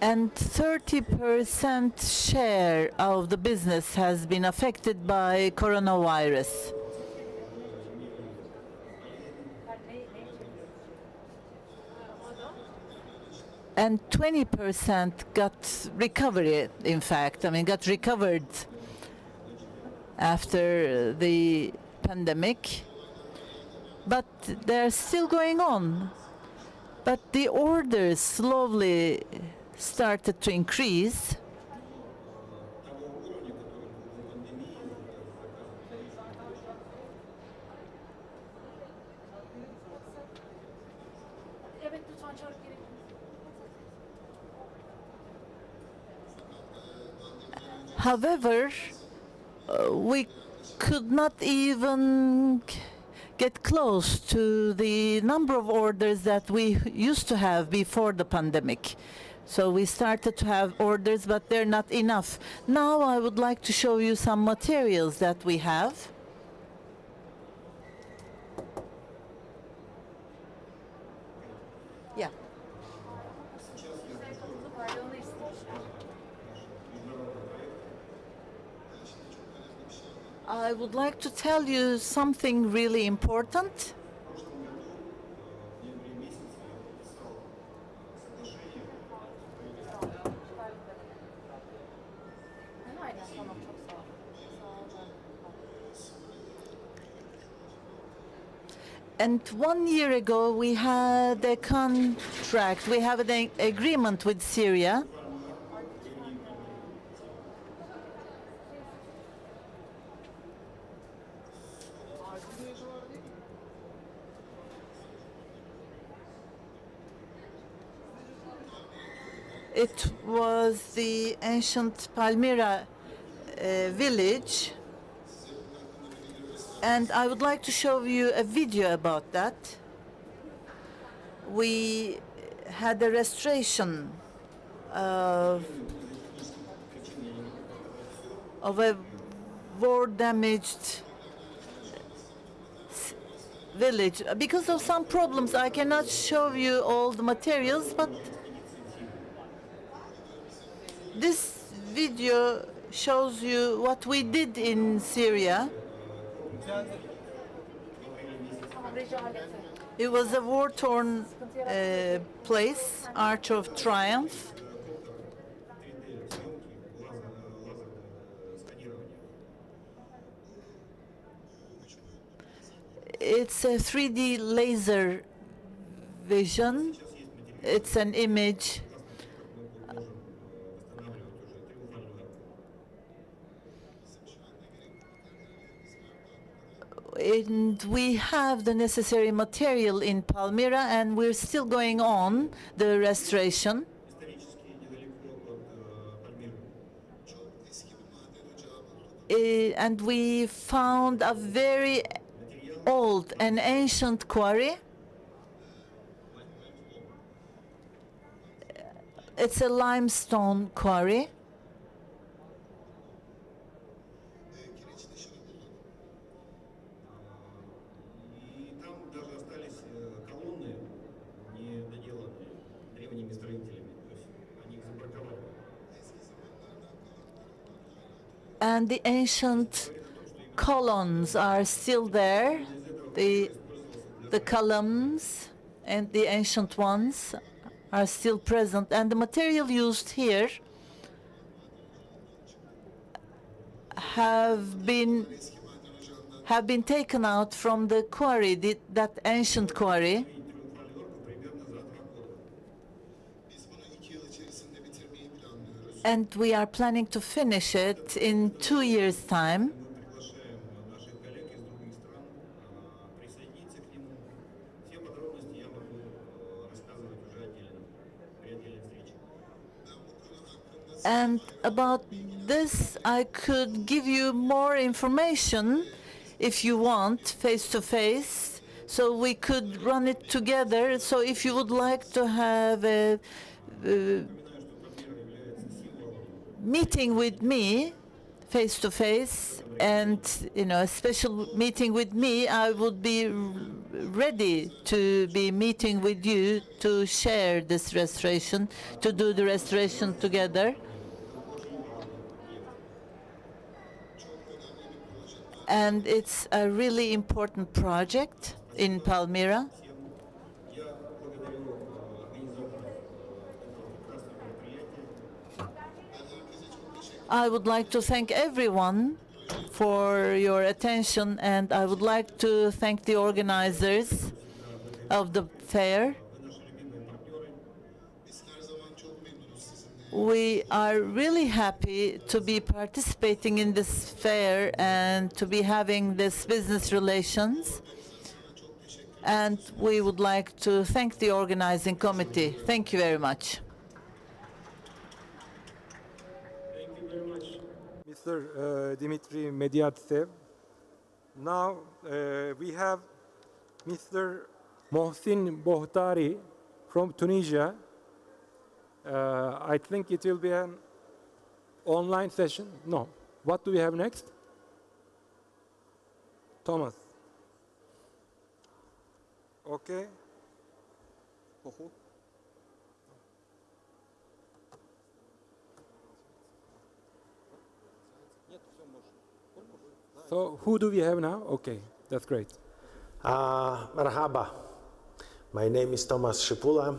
And 30% share of the business has been affected by coronavirus. And 20% got recovery, in fact. Got recovered after the pandemic. But they're still going on. But the orders slowly started to increase. However, we could not even get close to the number of orders that we used to have before the pandemic. So we started to have orders, but they're not enough. Now I would like to show you some materials that we have. Yeah. I would like to tell you something really important. And 1 year ago, we had a contract, we have an agreement with Syria. It was the ancient Palmyra village. And I would like to show you a video about that. We had a restoration of a war-damaged village. Because of some problems, I cannot show you all the materials, but this video shows you what we did in Syria. It was a war-torn place, Arch of Triumph. It's a 3D laser vision. It's an image. And we have the necessary material in Palmyra, and we're still going on the restoration. And we found a very old and ancient quarry. It's a limestone quarry. And the ancient columns are still there. The columns and the ancient ones are still present. And the material used here have been taken out from the quarry, that ancient quarry. And we are planning to finish it in 2 years' time. And about this, I could give you more information if you want, face to face, so we could run it together. So if you would like to have a meeting with me face to face, and a special meeting with me, I would be ready to be meeting with you to share this restoration, to do the restoration together. And it's a really important project in Palmyra. I would like to thank everyone for your attention, and I would like to thank the organizers of the fair. We are really happy to be participating in this fair and to be having this business relations. And we would like to thank the organizing committee. Thank you very much. Mr. Dimitri Medyanthev. Now we have Mr. Mohsin Bohtari from Tunisia. I think it will be an online session. No. What do we have next? Thomas. Okay. So who do we have now? Okay, that's great. Marhaba. My name is Tomasz Szypula,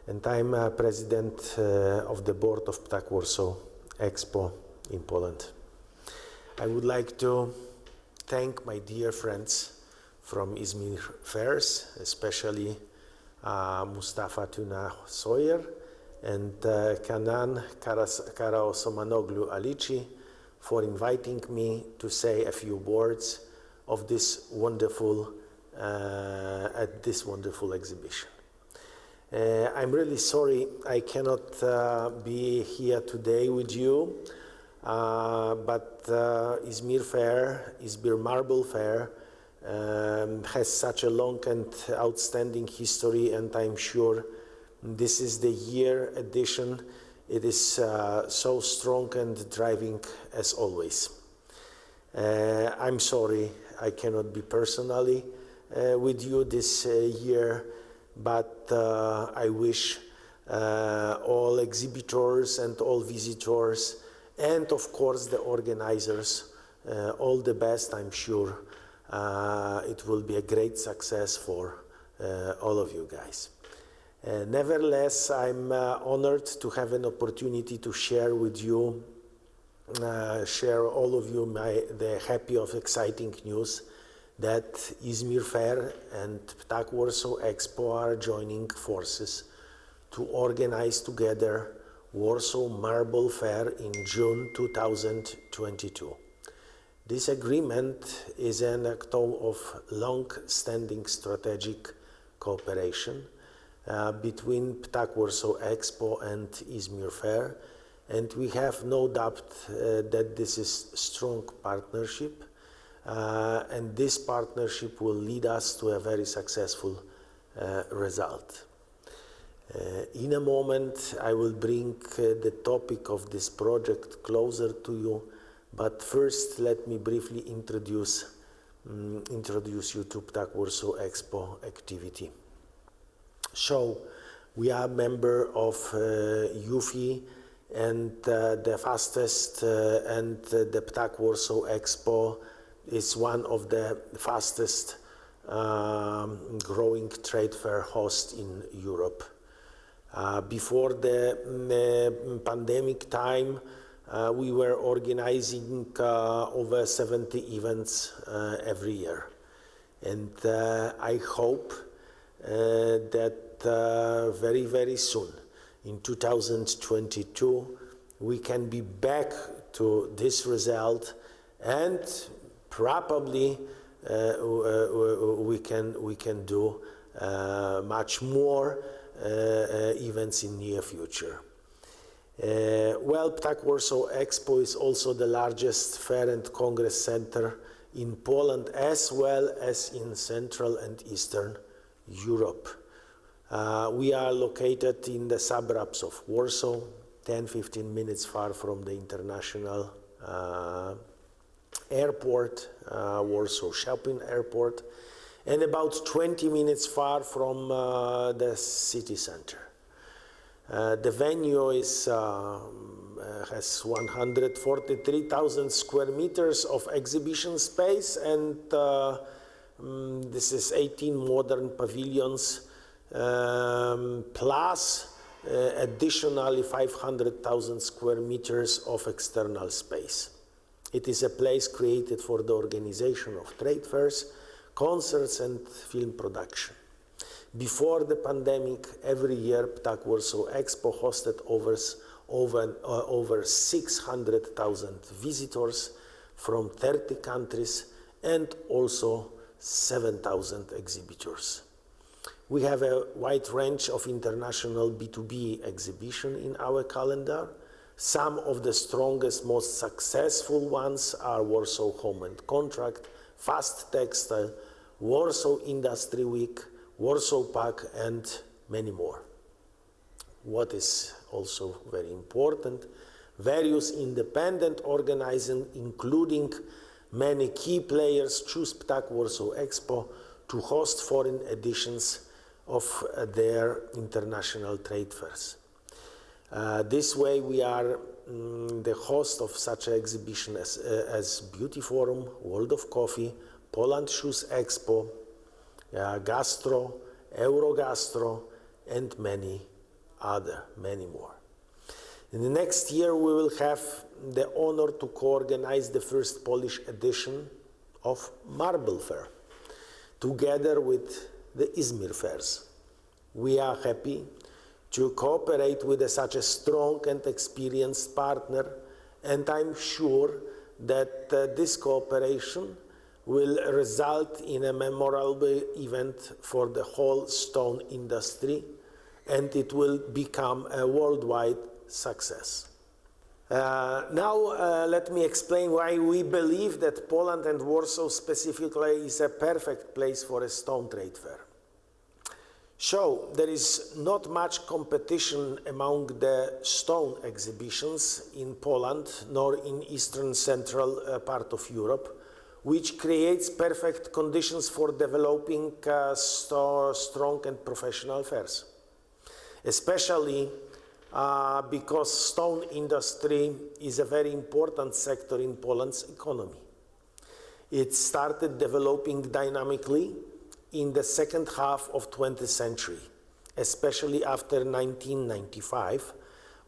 and I'm president of the board of Ptak Warsaw Expo in Poland. I would like to thank my dear friends from Izmir Fairs, especially Mustafa Tuna Sawyer and Kanan Karaosomanoglu Alici for inviting me to say a few words of this wonderful at this wonderful exhibition. I'm really sorry I cannot be here today with you, but Izmir Fair, Izmir Marble Fair, has such a long and outstanding history, and I'm sure this is the year edition. It is so strong and driving as always. I'm sorry I cannot be personally with you this year, but I wish all exhibitors and all visitors and of course the organizers all the best. I'm sure it will be a great success for all of you guys. Nevertheless, I'm honored to have an opportunity to share with you, share all of you the happy of exciting news that Izmir Fair and Ptak Warsaw Expo are joining forces to organize together Warsaw Marble Fair in June 2022. This agreement is an act of long-standing strategic cooperation between Ptak Warsaw Expo and Izmir Fair, and we have no doubt that this is a strong partnership, and this partnership will lead us to a very successful result. In a moment, I will bring the topic of this project closer to you, but first let me briefly introduce you to Ptak Warsaw Expo activity. So, we are a member of UFI, and the fastest and the Ptak Warsaw Expo is one of the fastest growing trade fair hosts in Europe. Before the pandemic time, we were organizing over 70 events every year. And I hope that very, very soon, in 2022, we can be back to this result, and probably we can do much more events in near future. Well, Ptak Warsaw Expo is also the largest fair and congress center in Poland, as well as in Central and Eastern Europe. We are located in the suburbs of Warsaw, 10-15 minutes far from the international airport, Warsaw Shopping Airport, and about 20 minutes far from the city center. The venue has 143,000 square meters of exhibition space, and this is 18 modern pavilions, plus additionally 500,000 square meters of external space. It is a place created for the organization of trade fairs, concerts, and film production. Before the pandemic, every year Ptak Warsaw Expo hosted over 600,000 visitors from 30 countries and also 7,000 exhibitors. We have a wide range of international B2B exhibitions in our calendar. Some of the strongest, most successful ones are Warsaw Home and Contract, Fast Textile, Warsaw Industry Week, Warsaw Pack, and many more. What is also very important, various independent organizing, including many key players, choose PTAC Warsaw Expo to host foreign editions of their international trade fairs. This way we are the host of such an exhibition as Beauty Forum, World of Coffee, Poland Shoes Expo, Gastro, Eurogastro, and many more. In the next year, we will have the honor to co-organize the first Polish edition of Marble Fair, together with the Izmir fairs. We are happy to cooperate with such a strong and experienced partner, and I'm sure that this cooperation will result in a memorable event for the whole stone industry, and it will become a worldwide success. Now let me explain why we believe that Poland and Warsaw specifically is a perfect place for a stone trade fair. So there is not much competition among the stone exhibitions in Poland nor in eastern central part of Europe, which creates perfect conditions for developing strong and professional fairs, especially because stone industry is a very important sector in Poland's economy. It started developing dynamically in the second half of 20th century, especially after 1995,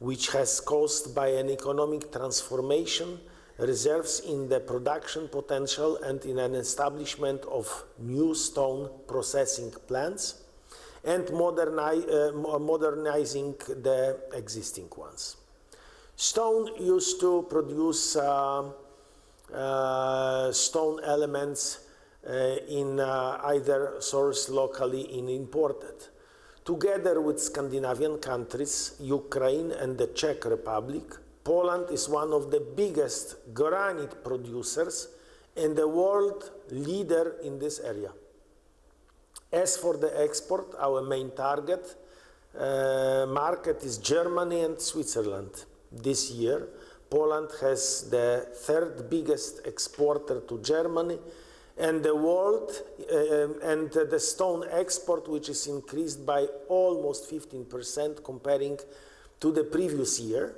which has caused by an economic transformation, reserves in the production potential and in an establishment of new stone processing plants and modernizing the existing ones. Stone used to produce stone elements in either sourced locally or imported. Together with Scandinavian countries, Ukraine and the Czech Republic, Poland is one of the biggest granite producers and the world leader in this area. As for the export, our main target market is Germany and Switzerland. This year, Poland has the third biggest exporter to Germany and the world, and the stone export, which is increased by almost 15% comparing to the previous year,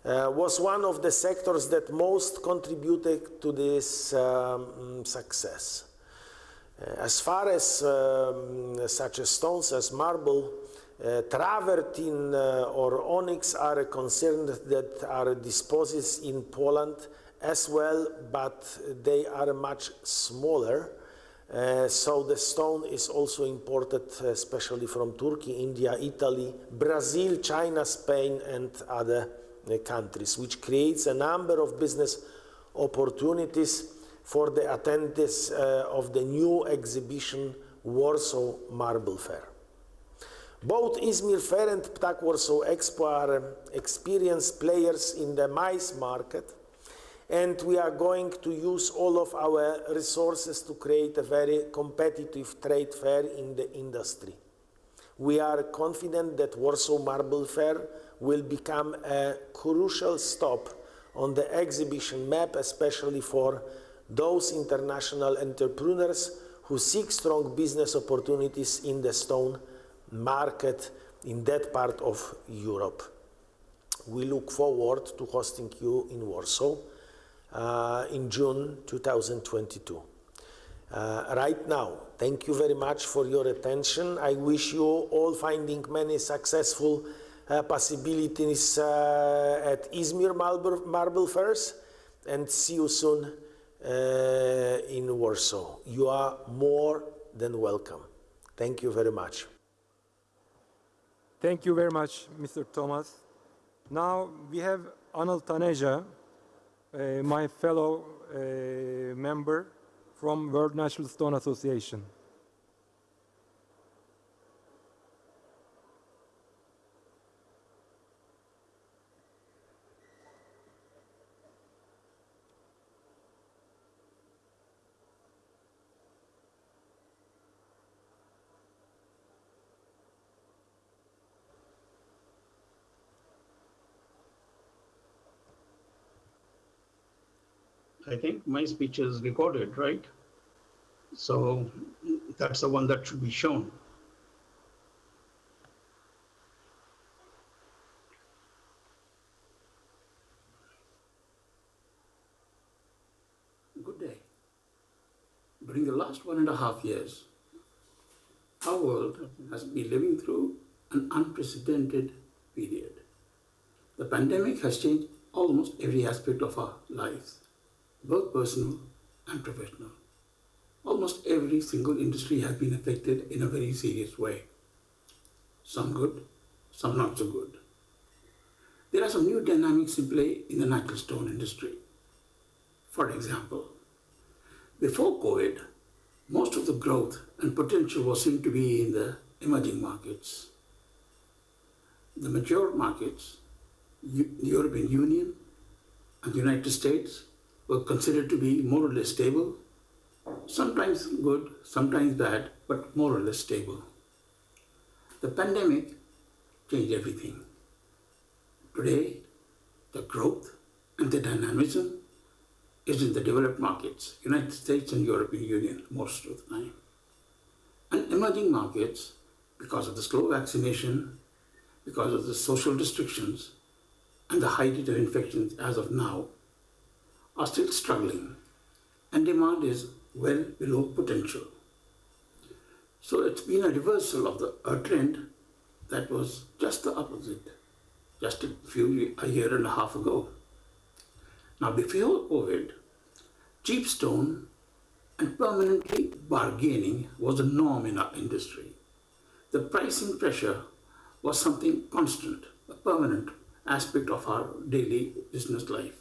was one of the sectors that most contributed to this success. As far as such stones as marble, travertine or onyx are concerned, that are disposed in Poland as well, but they are much smaller. So the stone is also imported, especially from Turkey, India, Italy, Brazil, China, Spain, and other countries, which creates a number of business opportunities for the attendees of the new exhibition Warsaw Marble Fair. Both Izmir Fair and PTAC Warsaw Expo are experienced players in the mice market, and we are going to use all of our resources to create a very competitive trade fair in the industry. We are confident that Warsaw Marble Fair will become a crucial stop on the exhibition map, especially for those international entrepreneurs who seek strong business opportunities in the stone market in that part of Europe. We look forward to hosting you in Warsaw in June 2022. Right now, thank you very much for your attention. I wish you all finding many successful possibilities at Izmir Marble Fairs, and see you soon in Warsaw. You are more than welcome. Thank you very much. Thank you very much, Mr. Thomas. Now we have Anil Taneja, my fellow member from World Natural Stone Association. I think my speech is recorded, right? So that's the one that should be shown. Good day. During the last 1.5 years, our world has been living through an unprecedented period. The pandemic has changed almost every aspect of our lives, both personal and professional. Almost every single industry has been affected in a very serious way. Some good, some not so good. There are some new dynamics in play in the natural stone industry. For example, before COVID, most of the growth and potential was seen to be in the emerging markets. The mature markets, the European Union and the United States, were considered to be more or less stable, sometimes good, sometimes bad, but more or less stable. The pandemic changed everything. Today, the growth and the dynamism is in the developed markets, United States and European Union most of the time. And emerging markets, because of the slow vaccination, because of the social restrictions, and the high rate of infections as of now, are still struggling, and demand is well below potential. So it's been a reversal of a trend that was just the opposite, just a year and a half ago. Now, before COVID, cheap stone and permanently bargaining was the norm in our industry. The pricing pressure was something constant, a permanent aspect of our daily business life.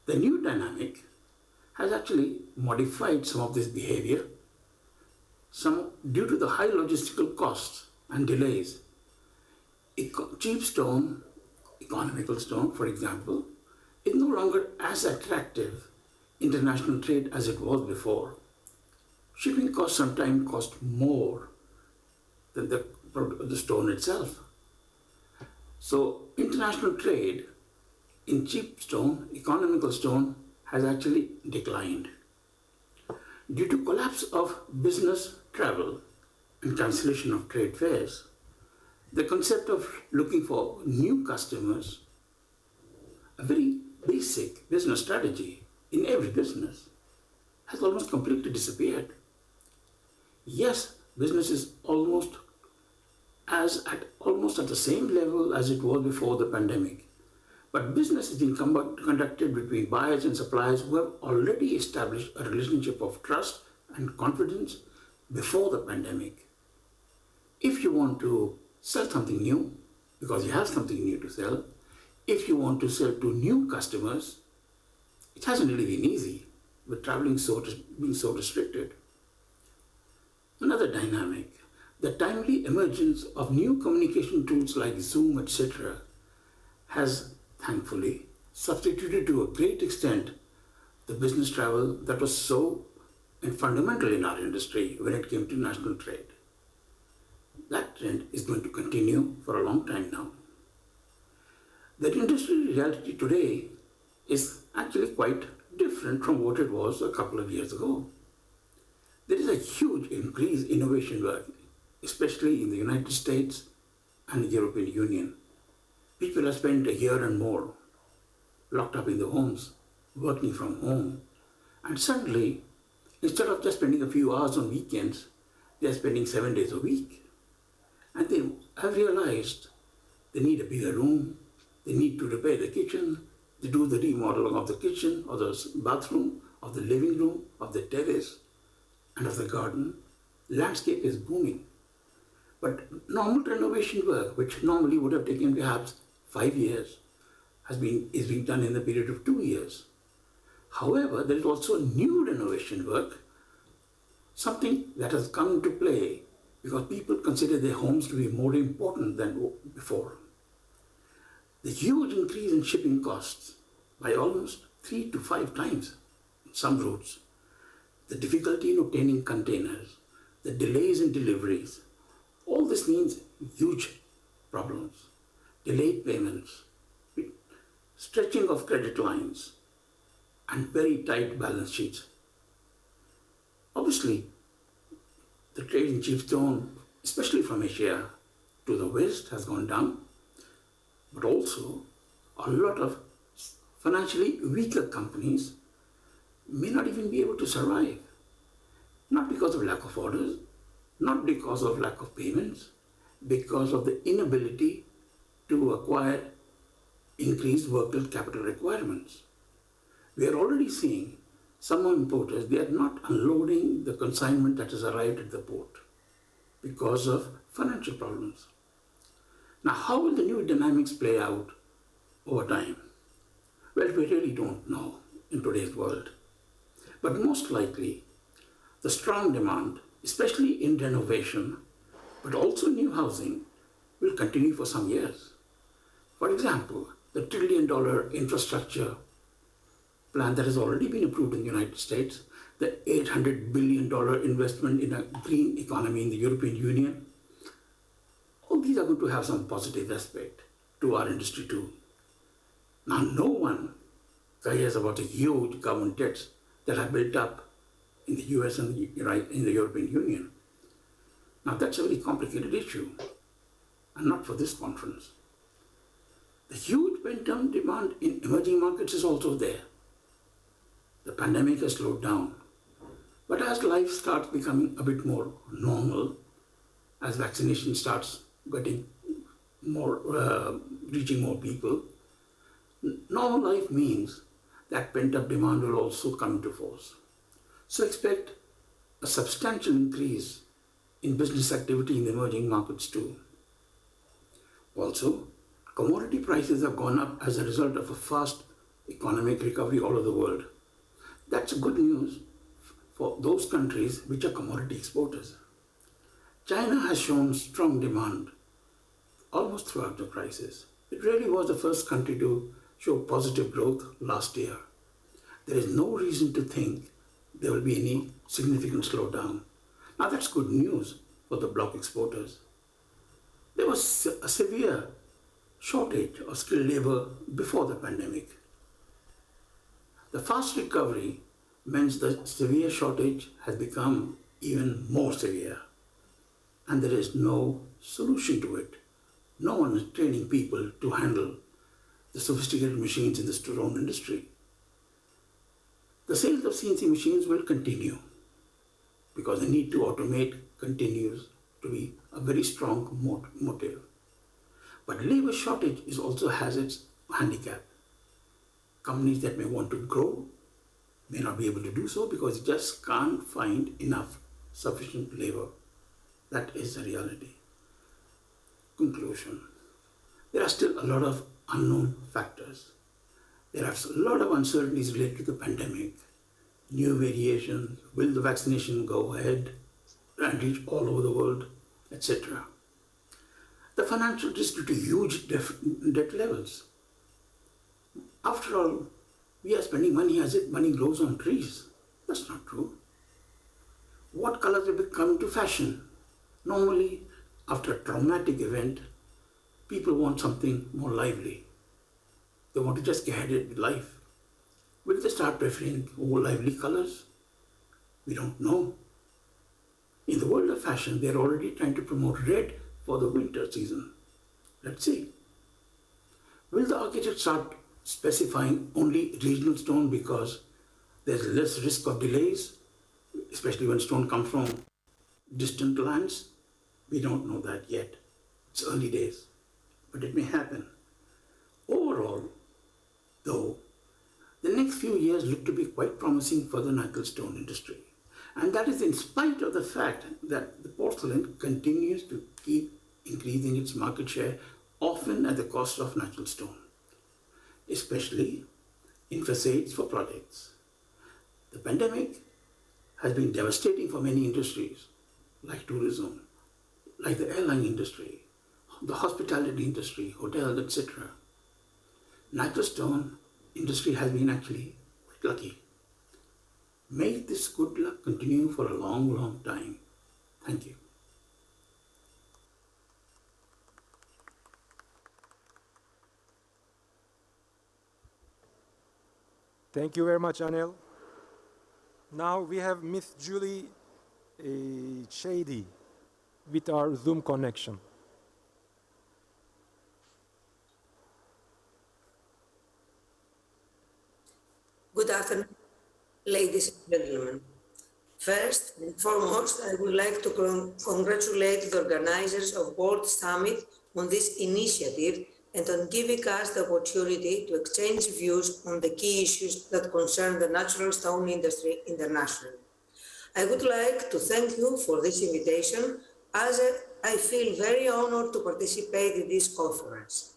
The new dynamic has actually modified some of this behavior. Some, due to the high logistical costs and delays, cheap stone, economical stone, for example, is no longer as attractive international trade as it was before. Shipping costs sometimes cost more than the stone itself. So international trade in cheap stone, economical stone, has actually declined. Due to collapse of business travel and cancellation of trade fairs, the concept of looking for new customers, a very basic business strategy in every business, has almost completely disappeared. Yes, business is almost at the same level as it was before the pandemic. But business is being conducted between buyers and suppliers who have already established a relationship of trust and confidence before the pandemic. If you want to sell something new, because you have something new to sell, if you want to sell to new customers, it hasn't really been easy with traveling being so restricted. Another dynamic, the timely emergence of new communication tools like Zoom, etc., has thankfully substituted to a great extent the business travel that was so fundamental in our industry when it came to national trade. That trend is going to continue for a long time now. The industry reality today is actually quite different from what it was a couple of years ago. There is a huge increase in innovation work, especially in the United States and the European Union. People have spent a year and more locked up in their homes, working from home, and suddenly, instead of just spending a few hours on weekends, they are spending 7 days a week. And they have realized they need a bigger room, they need to repair the kitchen, they do the remodeling of the kitchen, or the bathroom, of the living room, of the terrace, and of the garden. Landscape is booming. But normal renovation work, which normally would have taken perhaps 5 years, is being done in the period of 2 years. However, there is also new renovation work, something that has come into play because people consider their homes to be more important than before. The huge increase in shipping costs by almost 3 to 5 times in some routes, the difficulty in obtaining containers, the delays in deliveries, all this means huge problems, delayed payments, stretching of credit lines, and very tight balance sheets. Obviously, the trade in cheap stone, especially from Asia to the West, has gone down, but also a lot of financially weaker companies may not even be able to survive, not because of lack of orders, not because of lack of payments, because of the inability to acquire increased working capital requirements. We are already seeing some importers, they are not unloading the consignment that has arrived at the port because of financial problems. Now, how will the new dynamics play out over time? Well, we really don't know in today's world. But most likely, the strong demand, especially in renovation, but also new housing, will continue for some years. For example, the $1 trillion infrastructure plan that has already been approved in the United States, the $800 billion investment in a green economy in the European Union, all these are going to have some positive aspect to our industry too. Now, no one cares about the huge government debts that are built up in the US and in the European Union. Now, that's a very complicated issue, and not for this conference. The huge pent-up demand in emerging markets is also there. The pandemic has slowed down. But as life starts becoming a bit more normal, as vaccination starts getting more, reaching more people, normal life means that pent-up demand will also come into force. So expect a substantial increase in business activity in the emerging markets too. Also, commodity prices have gone up as a result of a fast economic recovery all over the world. That's good news for those countries which are commodity exporters. China has shown strong demand almost throughout the crisis. It really was the first country to show positive growth last year. There is no reason to think there will be any significant slowdown. Now that's good news for the bloc exporters. There was a severe shortage of skilled labor before the pandemic. The fast recovery means the severe shortage has become even more severe, and there is no solution to it. No one is training people to handle the sophisticated machines in the stone industry. The sales of CNC machines will continue because the need to automate continues to be a very strong motive. But labor shortage also has its handicap. Companies that may want to grow may not be able to do so because they just can't find enough sufficient labor. That is the reality. Conclusion. There are still a lot of unknown factors. There are a lot of uncertainties related to the pandemic. New variations, will the vaccination go ahead and reach all over the world, etc. The financial risk due to huge debt levels. After all, we are spending money as if money grows on trees. That's not true. What colors will become into fashion? Normally, after a traumatic event, people want something more lively. They want to just get ahead with life. Will they start preferring more lively colors? We don't know. In the world of fashion, they're already trying to promote red for the winter season. Let's see. Will the architect start specifying only regional stone because there's less risk of delays, especially when stone comes from distant lands? We don't know that yet. It's early days, but it may happen. Overall, though, the next few years look to be quite promising for the natural stone industry. And that is in spite of the fact that the porcelain continues to keep increasing its market share, often at the cost of natural stone, especially in facades for projects. The pandemic has been devastating for many industries, like tourism, like the airline industry, the hospitality industry, hotels, etc. Natural stone industry has been actually quite lucky. May this good luck continue for a long, long time. Thank you. Thank you very much, Anil. Now we have Miss Julie Shady with our Zoom connection. Good afternoon, ladies and gentlemen. First and foremost, I would like to congratulate the organizers of World Summit on this initiative and on giving us the opportunity to exchange views on the key issues that concern the natural stone industry internationally. I would like to thank you for this invitation, as I feel very honored to participate in this conference.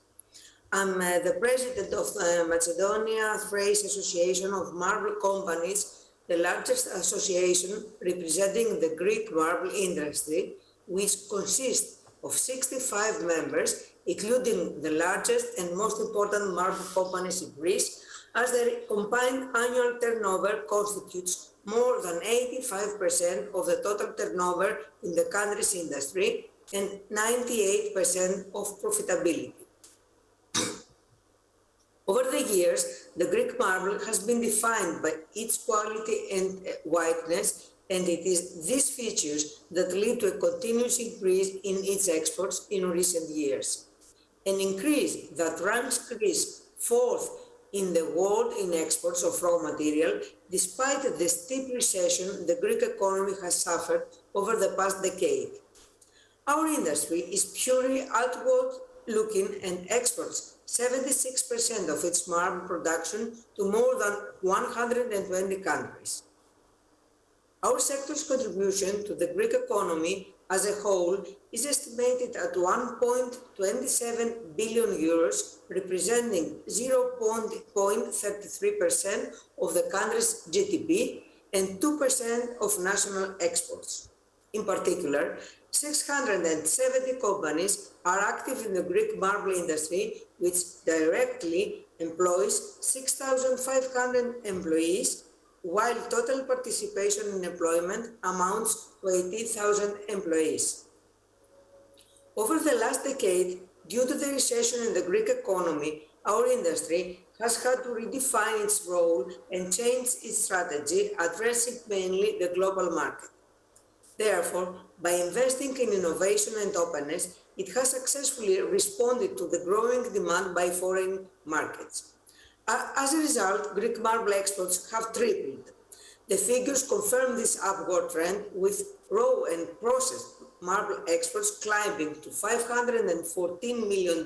I'm the president of the Macedonia Thrace Association of Marble Companies, the largest association representing the Greek marble industry, which consists of 65 members, including the largest and most important marble companies in Greece, as their combined annual turnover constitutes more than 85% of the total turnover in the country's industry and 98% of profitability. Over the years, the Greek marble has been defined by its quality and whiteness, and it is these features that lead to a continuous increase in its exports in recent years. An increase that ranks Greece fourth in the world in exports of raw material, despite the steep recession the Greek economy has suffered over the past decade. Our industry is purely outward-looking and exports 76% of its marble production to more than 120 countries. Our sector's contribution to the Greek economy as a whole is estimated at 1.27 billion euros, representing 0.33% of the country's GDP and 2% of national exports. In particular, 670 companies are active in the Greek marble industry, which directly employs 6,500 employees, while total participation in employment amounts to 80,000 employees. Over the last decade, due to the recession in the Greek economy, our industry has had to redefine its role and change its strategy, addressing mainly the global market. Therefore, by investing in innovation and openness, it has successfully responded to the growing demand by foreign markets. As a result, Greek marble exports have tripled. The figures confirm this upward trend, with raw and processed marble exports climbing to $514 million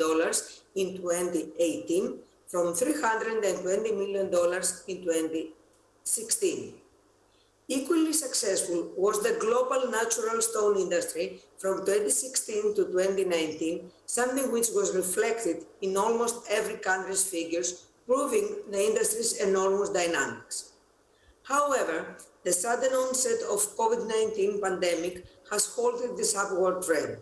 in 2018 from $320 million in 2016. Equally successful was the global natural stone industry from 2016 to 2019, something which was reflected in almost every country's figures, proving the industry's enormous dynamics. However, the sudden onset of COVID-19 pandemic has halted this upward trend.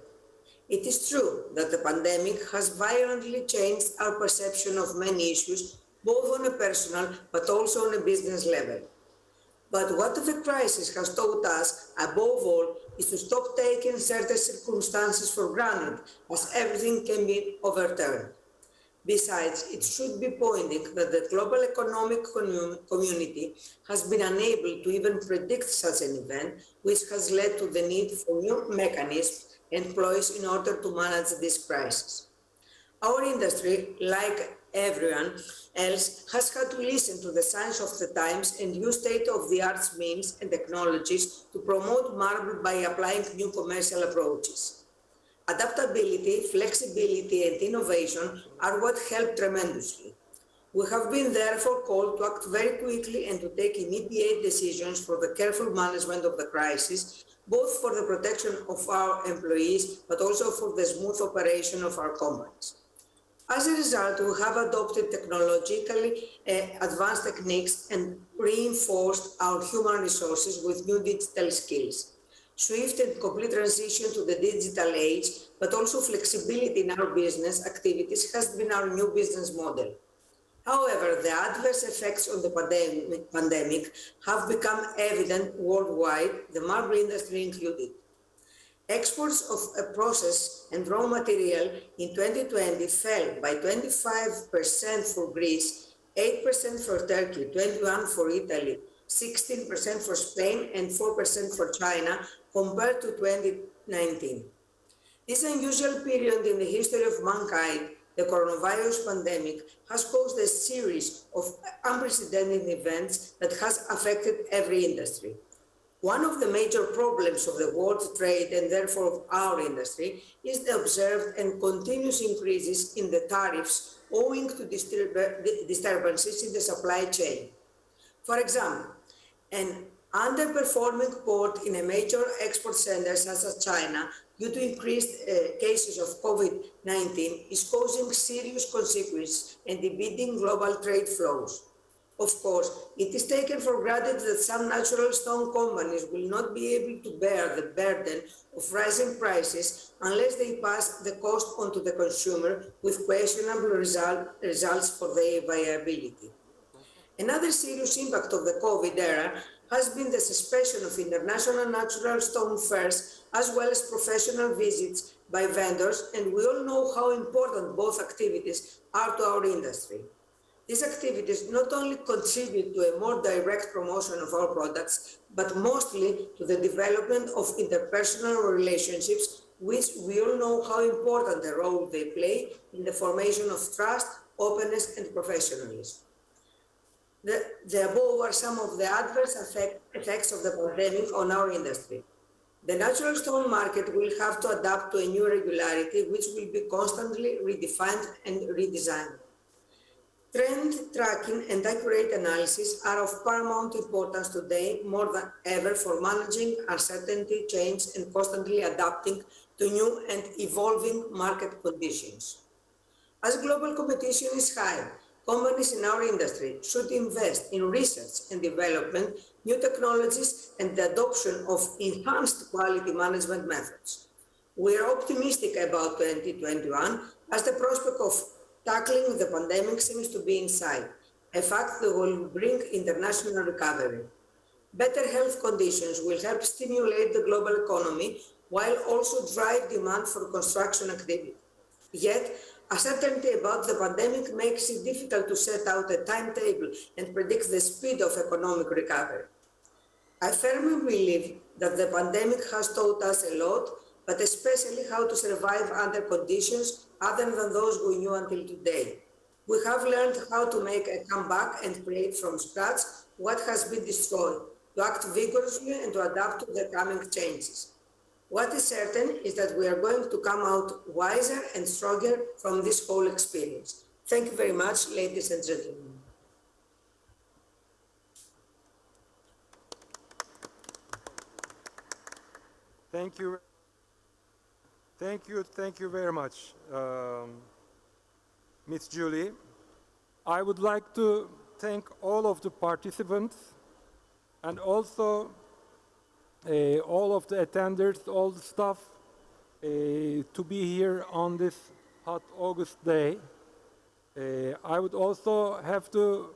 It is true that the pandemic has violently changed our perception of many issues, both on a personal but also on a business level. But what the crisis has taught us, above all, is to stop taking certain circumstances for granted, as everything can be overturned. Besides, it should be pointed that the global economic community has been unable to even predict such an event, which has led to the need for new mechanisms and ploys in order to manage this crisis. Our industry, like everyone else, has had to listen to the signs of the times and use state-of-the-art means and technologies to promote marble by applying new commercial approaches. Adaptability, flexibility, and innovation are what help tremendously. We have been therefore called to act very quickly and to take immediate decisions for the careful management of the crisis, both for the protection of our employees, but also for the smooth operation of our companies. As a result, we have adopted technologically advanced techniques and reinforced our human resources with new digital skills. Swift and complete transition to the digital age, but also flexibility in our business activities has been our new business model. However, the adverse effects of the pandemic have become evident worldwide, the marble industry included. Exports of process and raw material in 2020 fell by 25% for Greece 8% for Turkey, 21% for Italy, 16% for Spain, and 4% for China compared to 2019. This unusual period in the history of mankind, the coronavirus pandemic, has caused a series of unprecedented events that has affected every industry. One of the major problems of the world trade and therefore of our industry is the observed and continuous increases in the tariffs owing to disturbances in the supply chain. For example, an underperforming port in a major export center such as China due to increased cases of COVID-19 is causing serious consequences and impeding global trade flows. Of course, it is taken for granted that some natural stone companies will not be able to bear the burden of rising prices unless they pass the cost onto the consumer with questionable results for their viability. Another serious impact of the COVID era has been the suspension of international natural stone fairs as well as professional visits by vendors, and we all know how important both activities are to our industry. These activities not only contribute to a more direct promotion of our products, but mostly to the development of interpersonal relationships, which we all know how important a role they play in the formation of trust, openness, and professionalism. The above are some of the adverse effects of the pandemic on our industry. The natural stone market will have to adapt to a new regularity, which will be constantly redefined and redesigned. Trend tracking and accurate analysis are of paramount importance today more than ever for managing uncertainty, change, and constantly adapting to new and evolving market conditions. As global competition is high, companies in our industry should invest in research and development, new technologies, and the adoption of enhanced quality management methods. We are optimistic about 2021 as the prospect of tackling the pandemic seems to be in sight, a fact that will bring international recovery. Better health conditions will help stimulate the global economy while also drive demand for construction activity. Yet, uncertainty about the pandemic makes it difficult to set out a timetable and predict the speed of economic recovery. I firmly believe that the pandemic has taught us a lot, but especially how to survive under conditions other than those we knew until today. We have learned how to make a comeback and create from scratch what has been destroyed, to act vigorously and to adapt to the coming changes. What is certain is that we are going to come out wiser and stronger from this whole experience. Thank you very much, ladies and gentlemen. Thank you. Thank you very much, Ms. Julie. I would like to thank all of the participants and also all of the attenders, all the staff to be here on this hot August day. I would also have to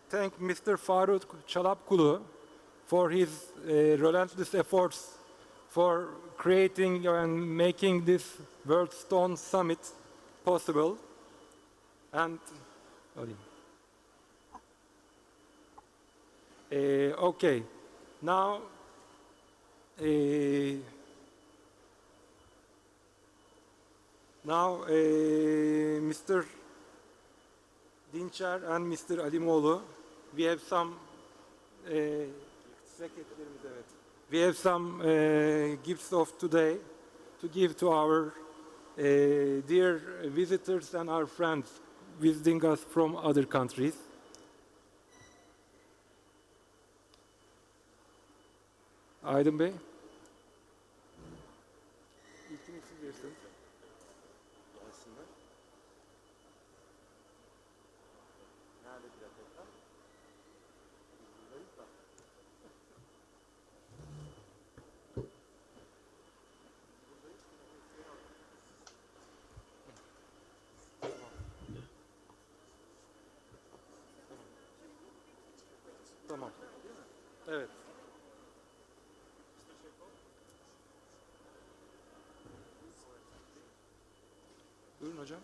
thank Mr. Faruk Çalapkulu for his relentless efforts for creating and making this World Stone Summit possible. And okay, now Mr. Dinçer and Mr. Alimoğlu, we have some gifts of today to give to our dear visitors and our friends visiting us from other countries. Aydın Bey. İlkini siz verirsiniz. Tamam. Evet. Buyurun hocam.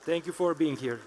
Thank you for being here.